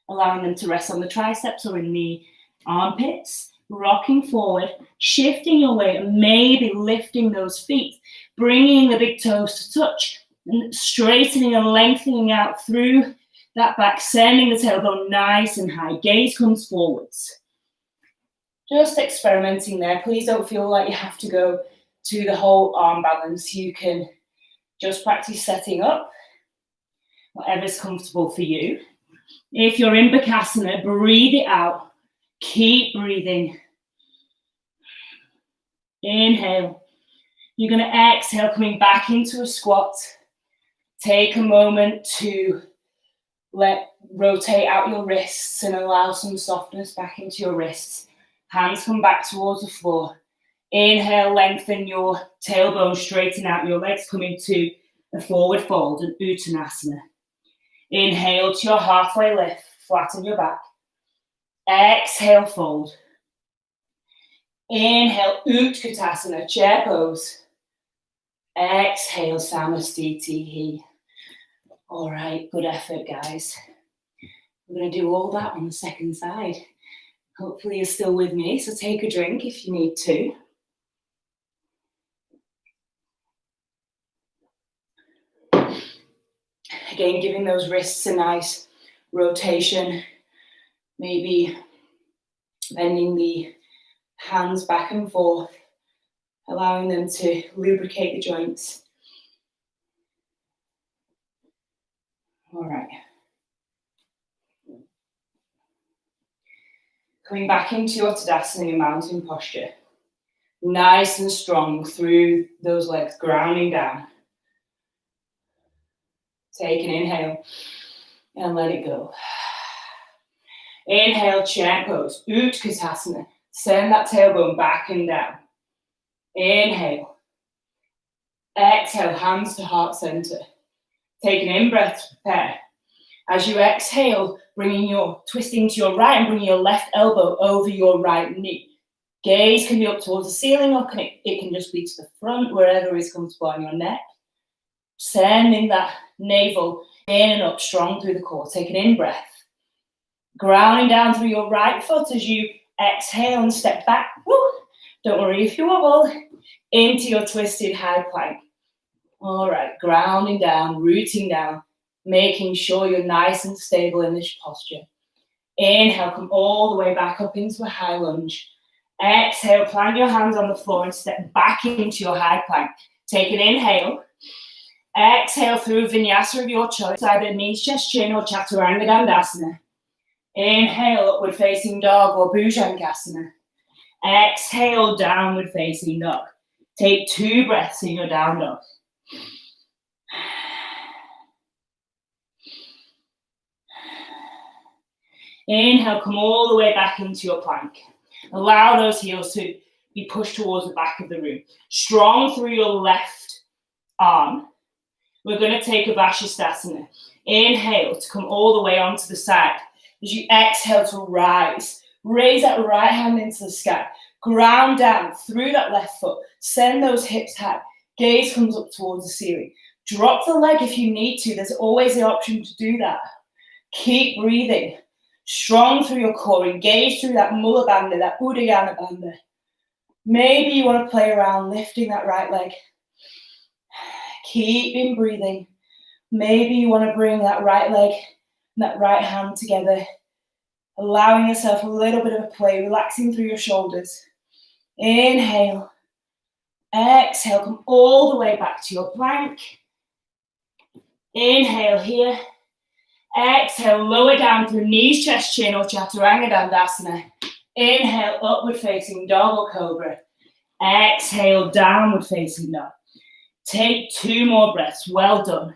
allowing them to rest on the triceps or in the armpits, rocking forward, shifting your weight, and maybe lifting those feet, bringing the big toes to touch, and straightening and lengthening out through that back, sending the tailbone nice and high. Gaze comes forwards. Just experimenting there. Please don't feel like you have to go to the whole arm balance. You can just practice setting up, whatever's comfortable for you. If you're in Bakasana, breathe it out. Keep breathing. Inhale. You're going to exhale, coming back into a squat. Take a moment to rotate out your wrists and allow some softness back into your wrists. Hands come back towards the floor. Inhale, lengthen your tailbone, straighten out your legs, come into a forward fold, an Uttanasana. Inhale to your halfway lift, flatten your back. Exhale, fold. Inhale, Utkatasana, chair pose. Exhale, Samastiti. All right, good effort, guys. We're going to do all that on the second side. Hopefully you're still with me, so take a drink if you need to. Again, giving those wrists a nice rotation. Maybe bending the hands back and forth, allowing them to lubricate the joints. All right. Coming back into your Tadasana, your mountain posture. Nice and strong through those legs, grounding down. Take an inhale and let it go. Inhale, chair pose, Utkatasana. Send that tailbone back and down. Inhale. Exhale, hands to heart center. Take an in-breath to prepare. As you exhale, twisting to your right and bringing your left elbow over your right knee. Gaze can be up towards the ceiling, or it can just be to the front, wherever is comfortable on your neck. Sending that navel in and up, strong through the core. Take an in-breath. Grounding down through your right foot as you exhale and step back. Woo. Don't worry if you wobble. Into your twisted high plank. All right, grounding down, rooting down, making sure you're nice and stable in this posture. Inhale, come all the way back up into a high lunge. Exhale, plant your hands on the floor and step back into your high plank. Take an inhale. Exhale through vinyasa of your choice, either knees, chest, chin, or chaturanga dandasana. Inhale, upward facing dog or bhujangasana. Exhale, downward facing dog. Take 2 breaths in your down dog. Inhale, come all the way back into your plank. Allow those heels to be pushed towards the back of the room. Strong through your left arm. We're going to take a Vashisthasana. Inhale to come all the way onto the side. As you exhale to rise, raise that right hand into the sky. Ground down through that left foot. Send those hips high. Gaze comes up towards the ceiling. Drop the leg if you need to. There's always the option to do that. Keep breathing. Strong through your core. Engage through that Mula Bandha, that Uddiyana Bandha. Maybe you want to play around lifting that right leg. Keep breathing. Maybe you want to bring that right leg and that right hand together. Allowing yourself a little bit of a play, relaxing through your shoulders. Inhale. Exhale, come all the way back to your plank. Inhale here. Exhale, lower down through knees, chest, chin, or chaturanga dandasana. Inhale, upward facing dog or cobra. Exhale, downward facing dog. Take 2 more breaths. Well done.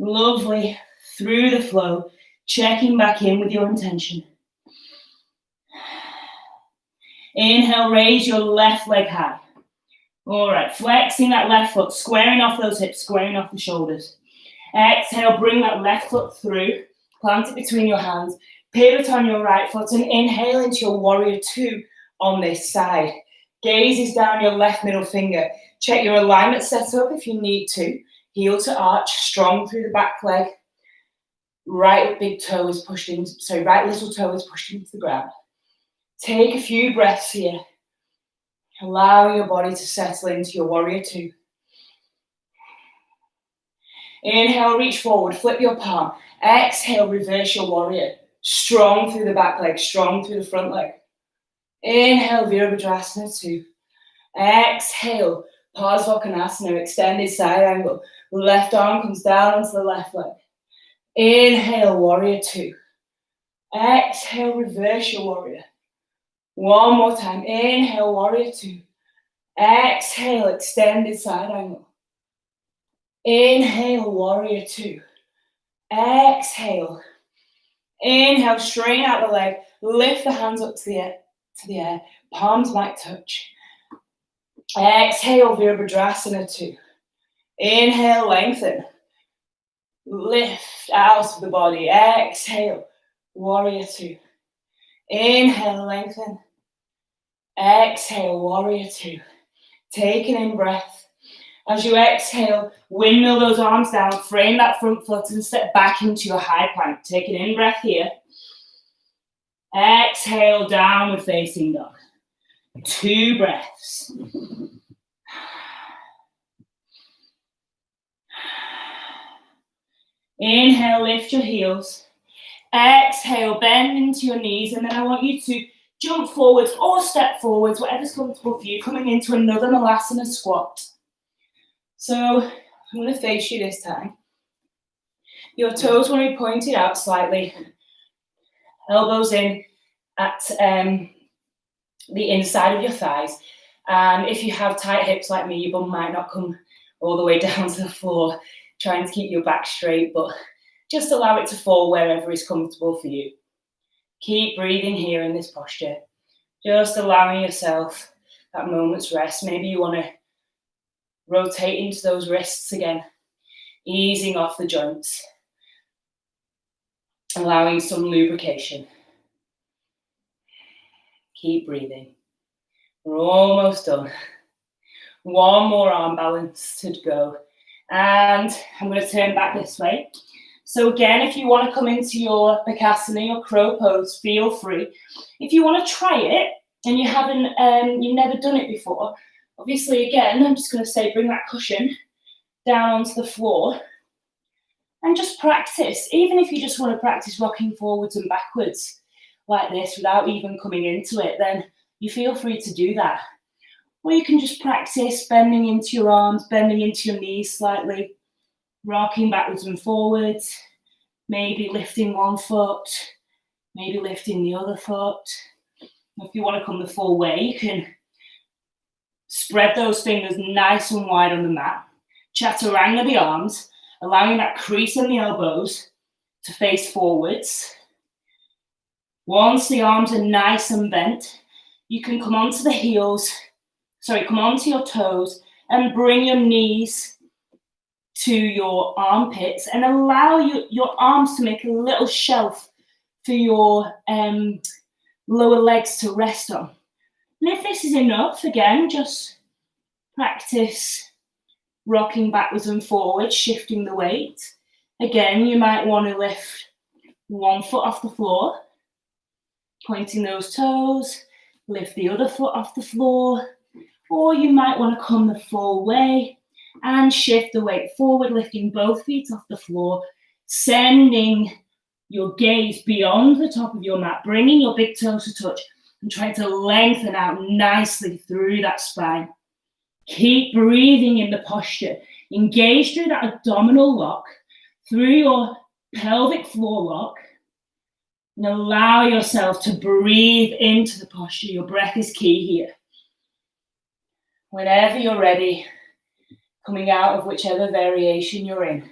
Lovely. Through the flow, checking back in with your intention. Inhale, raise your left leg high. All right, flexing that left foot, squaring off those hips, squaring off the shoulders. Exhale, bring that left foot through, plant it between your hands, pivot on your right foot, and inhale into your warrior 2 on this side. Gaze is down your left middle finger. Check your alignment set up if you need to. Heel to arch, strong through the back leg. Right big toe is pushed in, right little toe is pushed into the ground. Take a few breaths here. Allow your body to settle into your warrior 2. Inhale, reach forward, flip your palm. Exhale, reverse your warrior. Strong through the back leg, strong through the front leg. Inhale, Virabhadrasana 2. Exhale, Parsvakonasana, extended side angle. Left arm comes down onto the left leg. Inhale, warrior 2. Exhale, reverse your warrior. One more time. Inhale, warrior 2. Exhale, extended side angle. Inhale, warrior 2. Exhale. Inhale, straighten out the leg. Lift the hands up to the air. Palms might touch. Exhale, Virabhadrasana 2. Inhale, lengthen. Lift out of the body. Exhale, warrior 2. Inhale, lengthen. Exhale, warrior 2. Take an in breath. As you exhale, windmill those arms down, frame that front foot and step back into your high plank. Take an in breath here. Exhale, downward facing dog. 2 breaths. Inhale, lift your heels. Exhale, bend into your knees, and then I want you to jump forwards or step forwards, whatever's comfortable for you, coming into another Malasana squat. So I'm going to face you this time. Your toes want to be pointed out slightly. Elbows in at the inside of your thighs. And if you have tight hips like me, your bum might not come all the way down to the floor, trying to keep your back straight, but just allow it to fall wherever is comfortable for you. Keep breathing here in this posture. Just allowing yourself that moment's rest. Maybe you want to rotate into those wrists again, easing off the joints, allowing some lubrication. Keep breathing. We're almost done. One more arm balance to go. And I'm going to turn back this way. So again, if you want to come into your Bakasana, your crow pose, feel free. If you want to try it and you haven't, you've never done it before, obviously again, I'm just going to say bring that cushion down onto the floor and just practice. Even if you just want to practice rocking forwards and backwards like this without even coming into it, then you feel free to do that. Or you can just practice bending into your arms, bending into your knees slightly, rocking backwards and forwards, maybe lifting one foot, maybe lifting the other foot. If you want to come the full way, you can spread those fingers nice and wide on the mat. Chaturanga the arms, allowing that crease in the elbows to face forwards. Once the arms are nice and bent, you can come onto the heels, come onto your toes and bring your knees to your armpits and allow your arms to make a little shelf for your lower legs to rest on. And if this is enough, again, just practice rocking backwards and forwards, shifting the weight. Again, you might want to lift one foot off the floor, pointing those toes, lift the other foot off the floor, or you might want to come the full way and shift the weight forward, lifting both feet off the floor, sending your gaze beyond the top of your mat, bringing your big toes to touch and trying to lengthen out nicely through that spine. Keep breathing in the posture. Engage through that abdominal lock, through your pelvic floor lock, and allow yourself to breathe into the posture. Your breath is key here. Whenever you're ready, coming out of whichever variation you're in,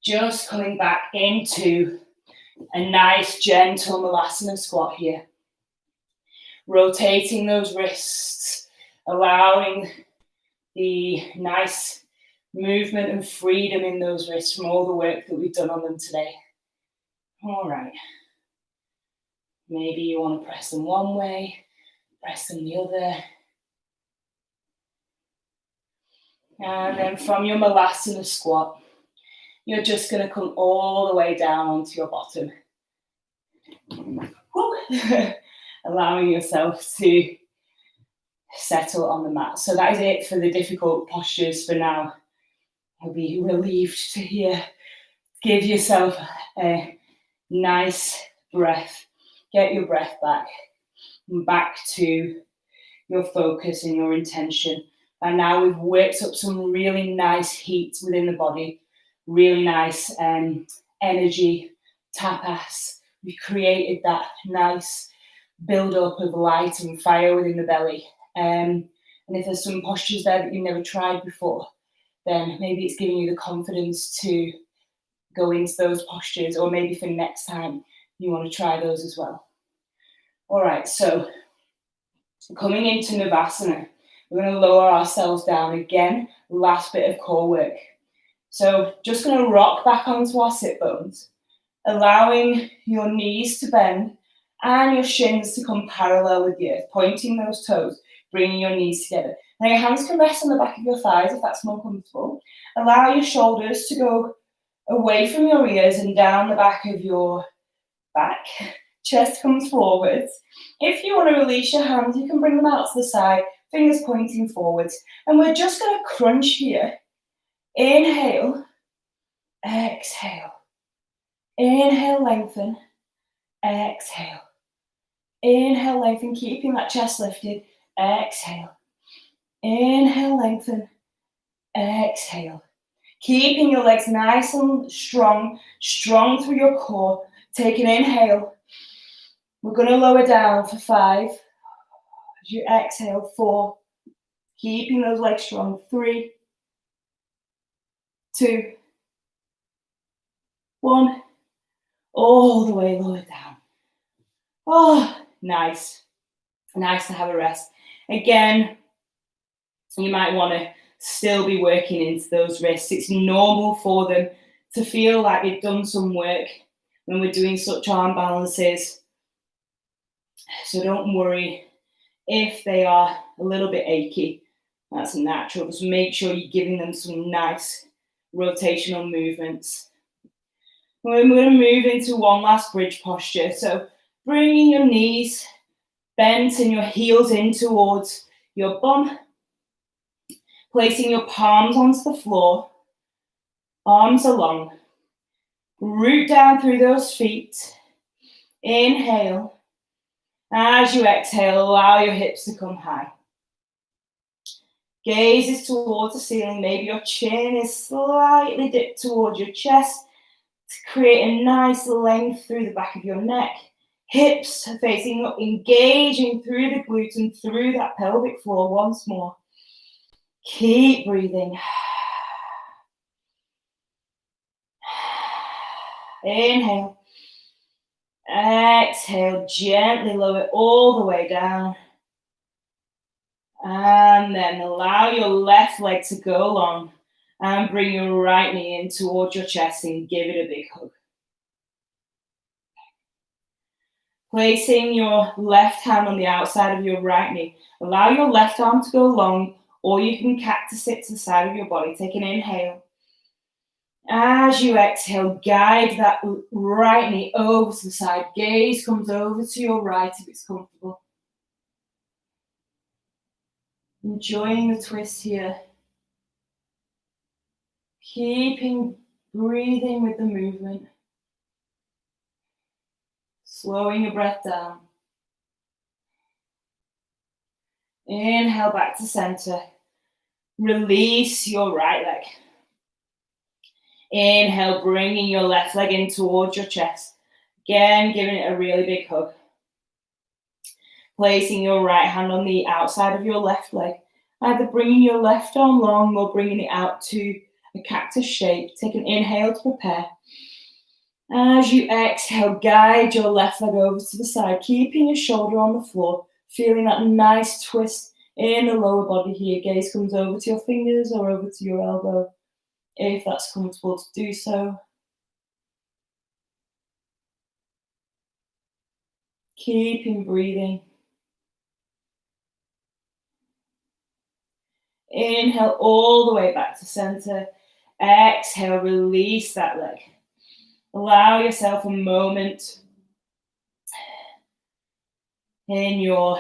just coming back into a nice gentle Malasana squat here. Rotating those wrists, allowing the nice movement and freedom in those wrists from all the work that we've done on them today. All right. Maybe you want to press them one way, press them the other. And then from your Malasana squat, you're just going to come all the way down onto your bottom. Allowing yourself to settle on the mat. So that is it for the difficult postures for now. You'll be relieved to hear. Give yourself a nice breath. Get your breath back to your focus and your intention. And now we've worked up some really nice heat within the body, really nice energy, tapas. We created that nice build up of light and fire within the belly. And if there's some postures there that you've never tried before, then maybe it's giving you the confidence to go into those postures, or maybe for next time you want to try those as well. All right, so coming into Navasana, we're going to lower ourselves down again, last bit of core work. So just going to rock back onto our sit bones, allowing your knees to bend and your shins to come parallel with the earth, pointing those toes, bringing your knees together. Now your hands can rest on the back of your thighs if that's more comfortable. Allow your shoulders to go away from your ears and down the back of your back. Chest comes forwards. If you want to release your hands, you can bring them out to the side, fingers pointing forwards. And we're just going to crunch here. Inhale, exhale. Inhale, lengthen, exhale. Inhale, lengthen, keeping that chest lifted. Exhale. Inhale, lengthen, exhale. Keeping your legs nice and strong through your core. Take an inhale. We're going to lower down for 5. As you exhale, 4. Keeping those legs strong. 3, 2, 1. All the way lower down. Oh, nice. Nice to have a rest. Again, you might want to still be working into those wrists. It's normal for them to feel like they've done some work when we're doing such arm balances. So don't worry if they are a little bit achy. That's natural. Just make sure you're giving them some nice rotational movements. We're going to move into one last bridge posture. So bringing your knees bent and your heels in towards your bum. Placing your palms onto the floor. Arms along. Root down through those feet. Inhale. As you exhale, allow your hips to come high. Gaze is towards the ceiling. Maybe your chin is slightly dipped towards your chest to create a nice length through the back of your neck. Hips facing up, engaging through the glutes and through that pelvic floor once more. Keep breathing. Inhale. Exhale, gently lower it all the way down. And then allow your left leg to go long and bring your right knee in towards your chest and give it a big hug. Placing your left hand on the outside of your right knee. Allow your left arm to go long, or you can cactus it to the side of your body. Take an inhale. As you exhale, guide that right knee over to the side. Gaze comes over to your right if it's comfortable. Enjoying the twist here. Keeping breathing with the movement. Slowing your breath down. Inhale back to center. Release your right leg. Inhale, bringing your left leg in towards your chest. Again, giving it a really big hug. Placing your right hand on the outside of your left leg. Either bringing your left arm long or bringing it out to a cactus shape. Take an inhale to prepare. As you exhale, guide your left leg over to the side, keeping your shoulder on the floor, feeling that nice twist in the lower body here. Gaze comes over to your fingers or over to your elbow, if that's comfortable to do so. Keeping breathing. Inhale all the way back to center. Exhale, release that leg. Allow yourself a moment in your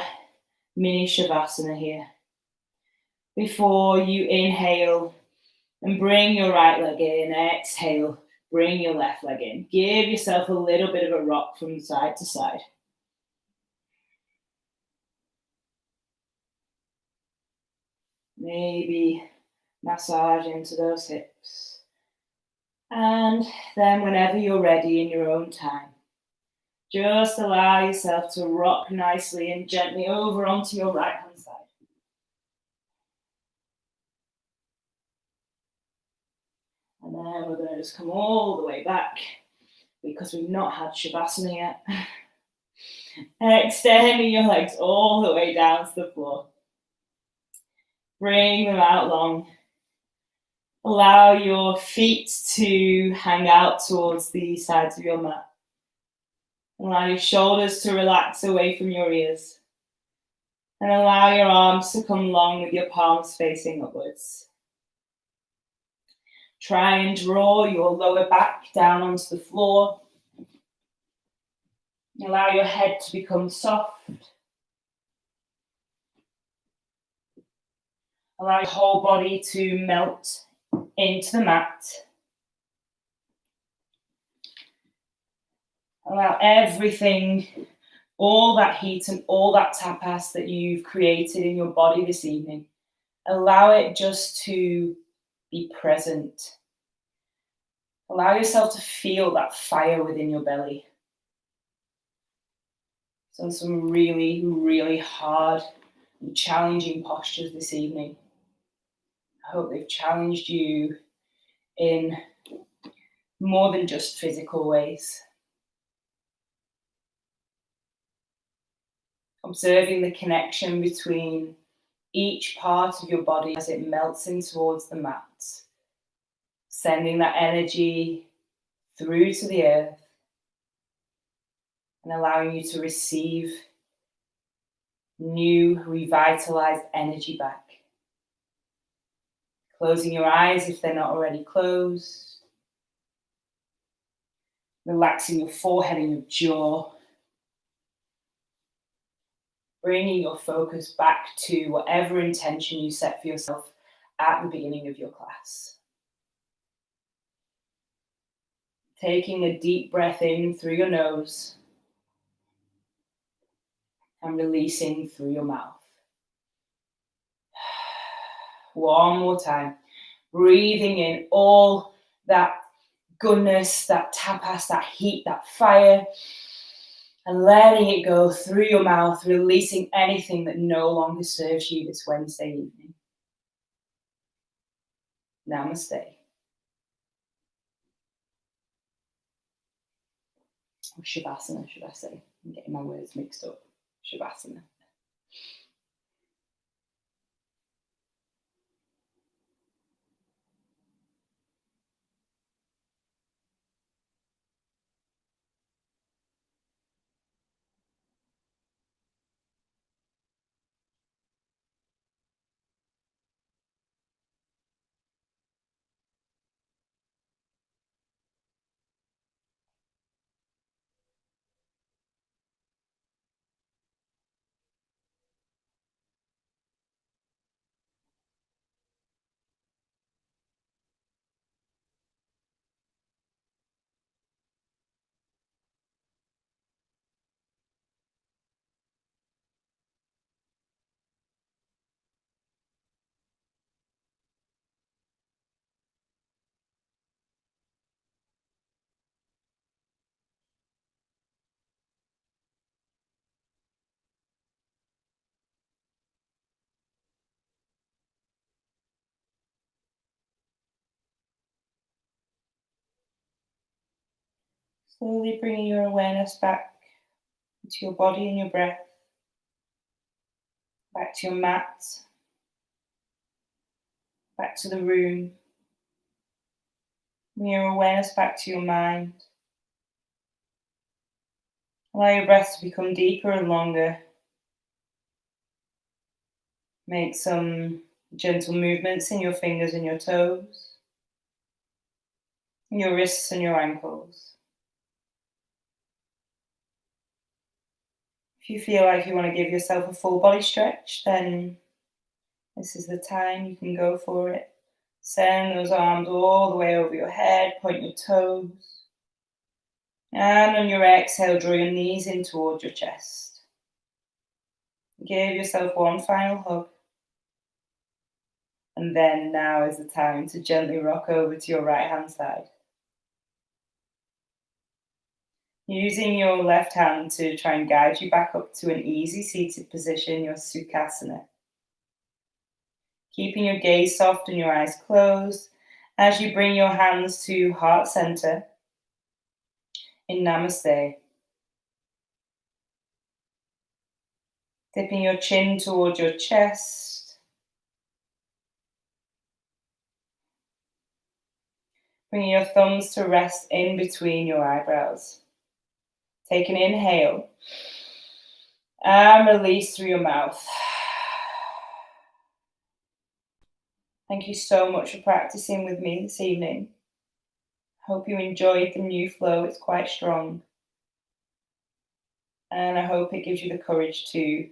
mini Shavasana here. Before you inhale And bring your right leg in. Exhale. Bring your left leg in. Give yourself a little bit of a rock from side to side. Maybe massage into those hips. And then whenever you're ready in your own time, just allow yourself to rock nicely and gently over onto your right hand side. And then we're going to just come all the way back because we've not had Shavasana yet. Extending your legs all the way down to the floor. Bring them out long. Allow your feet to hang out towards the sides of your mat. Allow your shoulders to relax away from your ears. And allow your arms to come long with your palms facing upwards. Try and draw your lower back down onto the floor. Allow your head to become soft. Allow your whole body to melt into the mat. Allow everything, all that heat and all that tapas that you've created in your body this evening, allow it just to be present. Allow yourself to feel that fire within your belly. So some really, really hard and challenging postures this evening. I hope they've challenged you in more than just physical ways. Observing the connection between each part of your body as it melts in towards the mat, sending that energy through to the earth and allowing you to receive new, revitalized energy back. Closing your eyes if they're not already closed. Relaxing your forehead and your jaw. Bringing your focus back to whatever intention you set for yourself at the beginning of your class. Taking a deep breath in through your nose and releasing through your mouth. One more time. Breathing in all that goodness, that tapas, that heat, that fire, and letting it go through your mouth, releasing anything that no longer serves you this Wednesday evening. Namaste. Or Shavasana, should I say? I'm getting my words mixed up. Shavasana. Slowly bringing your awareness back into your body and your breath, back to your mat, back to the room. Bring your awareness back to your mind. Allow your breath to become deeper and longer. Make some gentle movements in your fingers and your toes, your wrists and your ankles. If you feel like you want to give yourself a full body stretch, then this is the time you can go for it. Send those arms all the way over your head, point your toes. And on your exhale, draw your knees in towards your chest. Give yourself one final hug. And then now is the time to gently rock over to your right hand side. Using your left hand to try and guide you back up to an easy seated position, your Sukhasana. Keeping your gaze soft and your eyes closed as you bring your hands to heart center in Namaste. Dipping your chin towards your chest. Bringing your thumbs to rest in between your eyebrows. Take an inhale and release through your mouth. Thank you so much for practicing with me this evening. Hope you enjoyed the new flow, it's quite strong. And I hope it gives you the courage to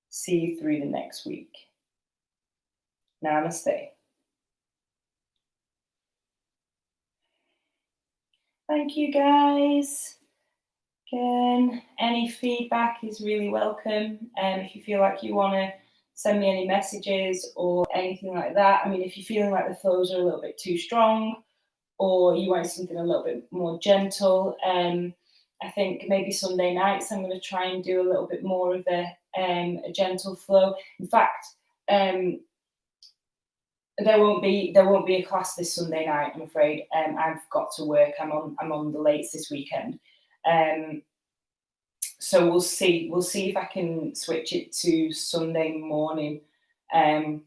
see you through the next week. Namaste. Thank you guys. Again, any feedback is really welcome. And if you feel like you want to send me any messages or anything like that, I mean, if you're feeling like the flows are a little bit too strong or you want something a little bit more gentle, I think maybe Sunday nights I'm going to try and do a little bit more of a gentle flow. In fact, there won't be a class this Sunday night, I'm afraid. I've got to work. I'm on the lates this weekend. So we'll see if I can switch it to Sunday morning, and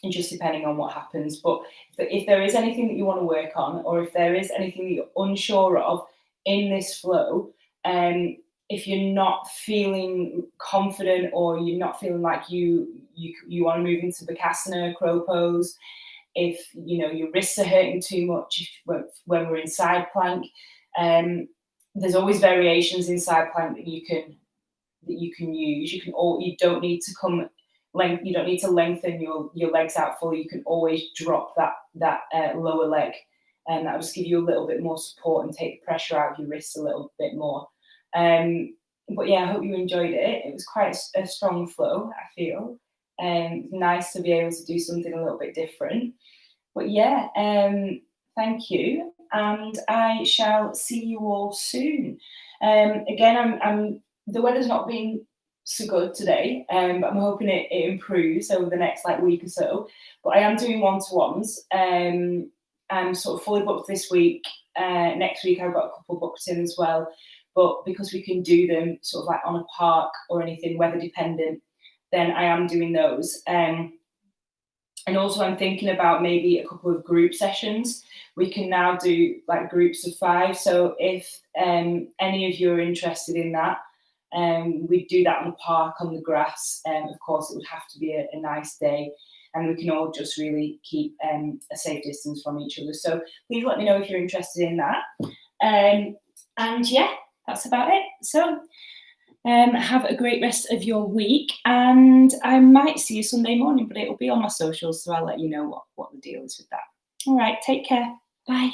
just depending on what happens. But if there is anything that you want to work on, or if there is anything that you're unsure of in this flow, if you're not feeling confident or you're not feeling like you want to move into Bakasana, crow pose, if you know your wrists are hurting too much when we're in side plank, there's always variations in side plank that you can use. You don't need to lengthen your legs out fully. You can always drop that lower leg, and that will just give you a little bit more support and take the pressure out of your wrists a little bit more. But yeah, I hope you enjoyed it. It was quite a strong flow, I feel. Nice to be able to do something a little bit different. But yeah, thank you, and I shall see you all soon. Again, I'm the weather's not been so good today, but I'm hoping it improves over the next week or so. But I am doing one-to-ones. I'm sort of fully booked this week. Next week I've got a couple booked in as well. But because we can do them sort of on a park or anything weather dependent, then I am doing those. And also I'm thinking about maybe a couple of group sessions. We can now do groups of 5. So if any of you are interested in that, we'd do that on the park, on the grass. Of course, it would have to be a nice day, and we can all just really keep a safe distance from each other. So please let me know if you're interested in that. And yeah, that's about it. So have a great rest of your week, and I might see you Sunday morning, but it'll be on my socials, so I'll let you know what the deal is with that. All right, take care. Bye.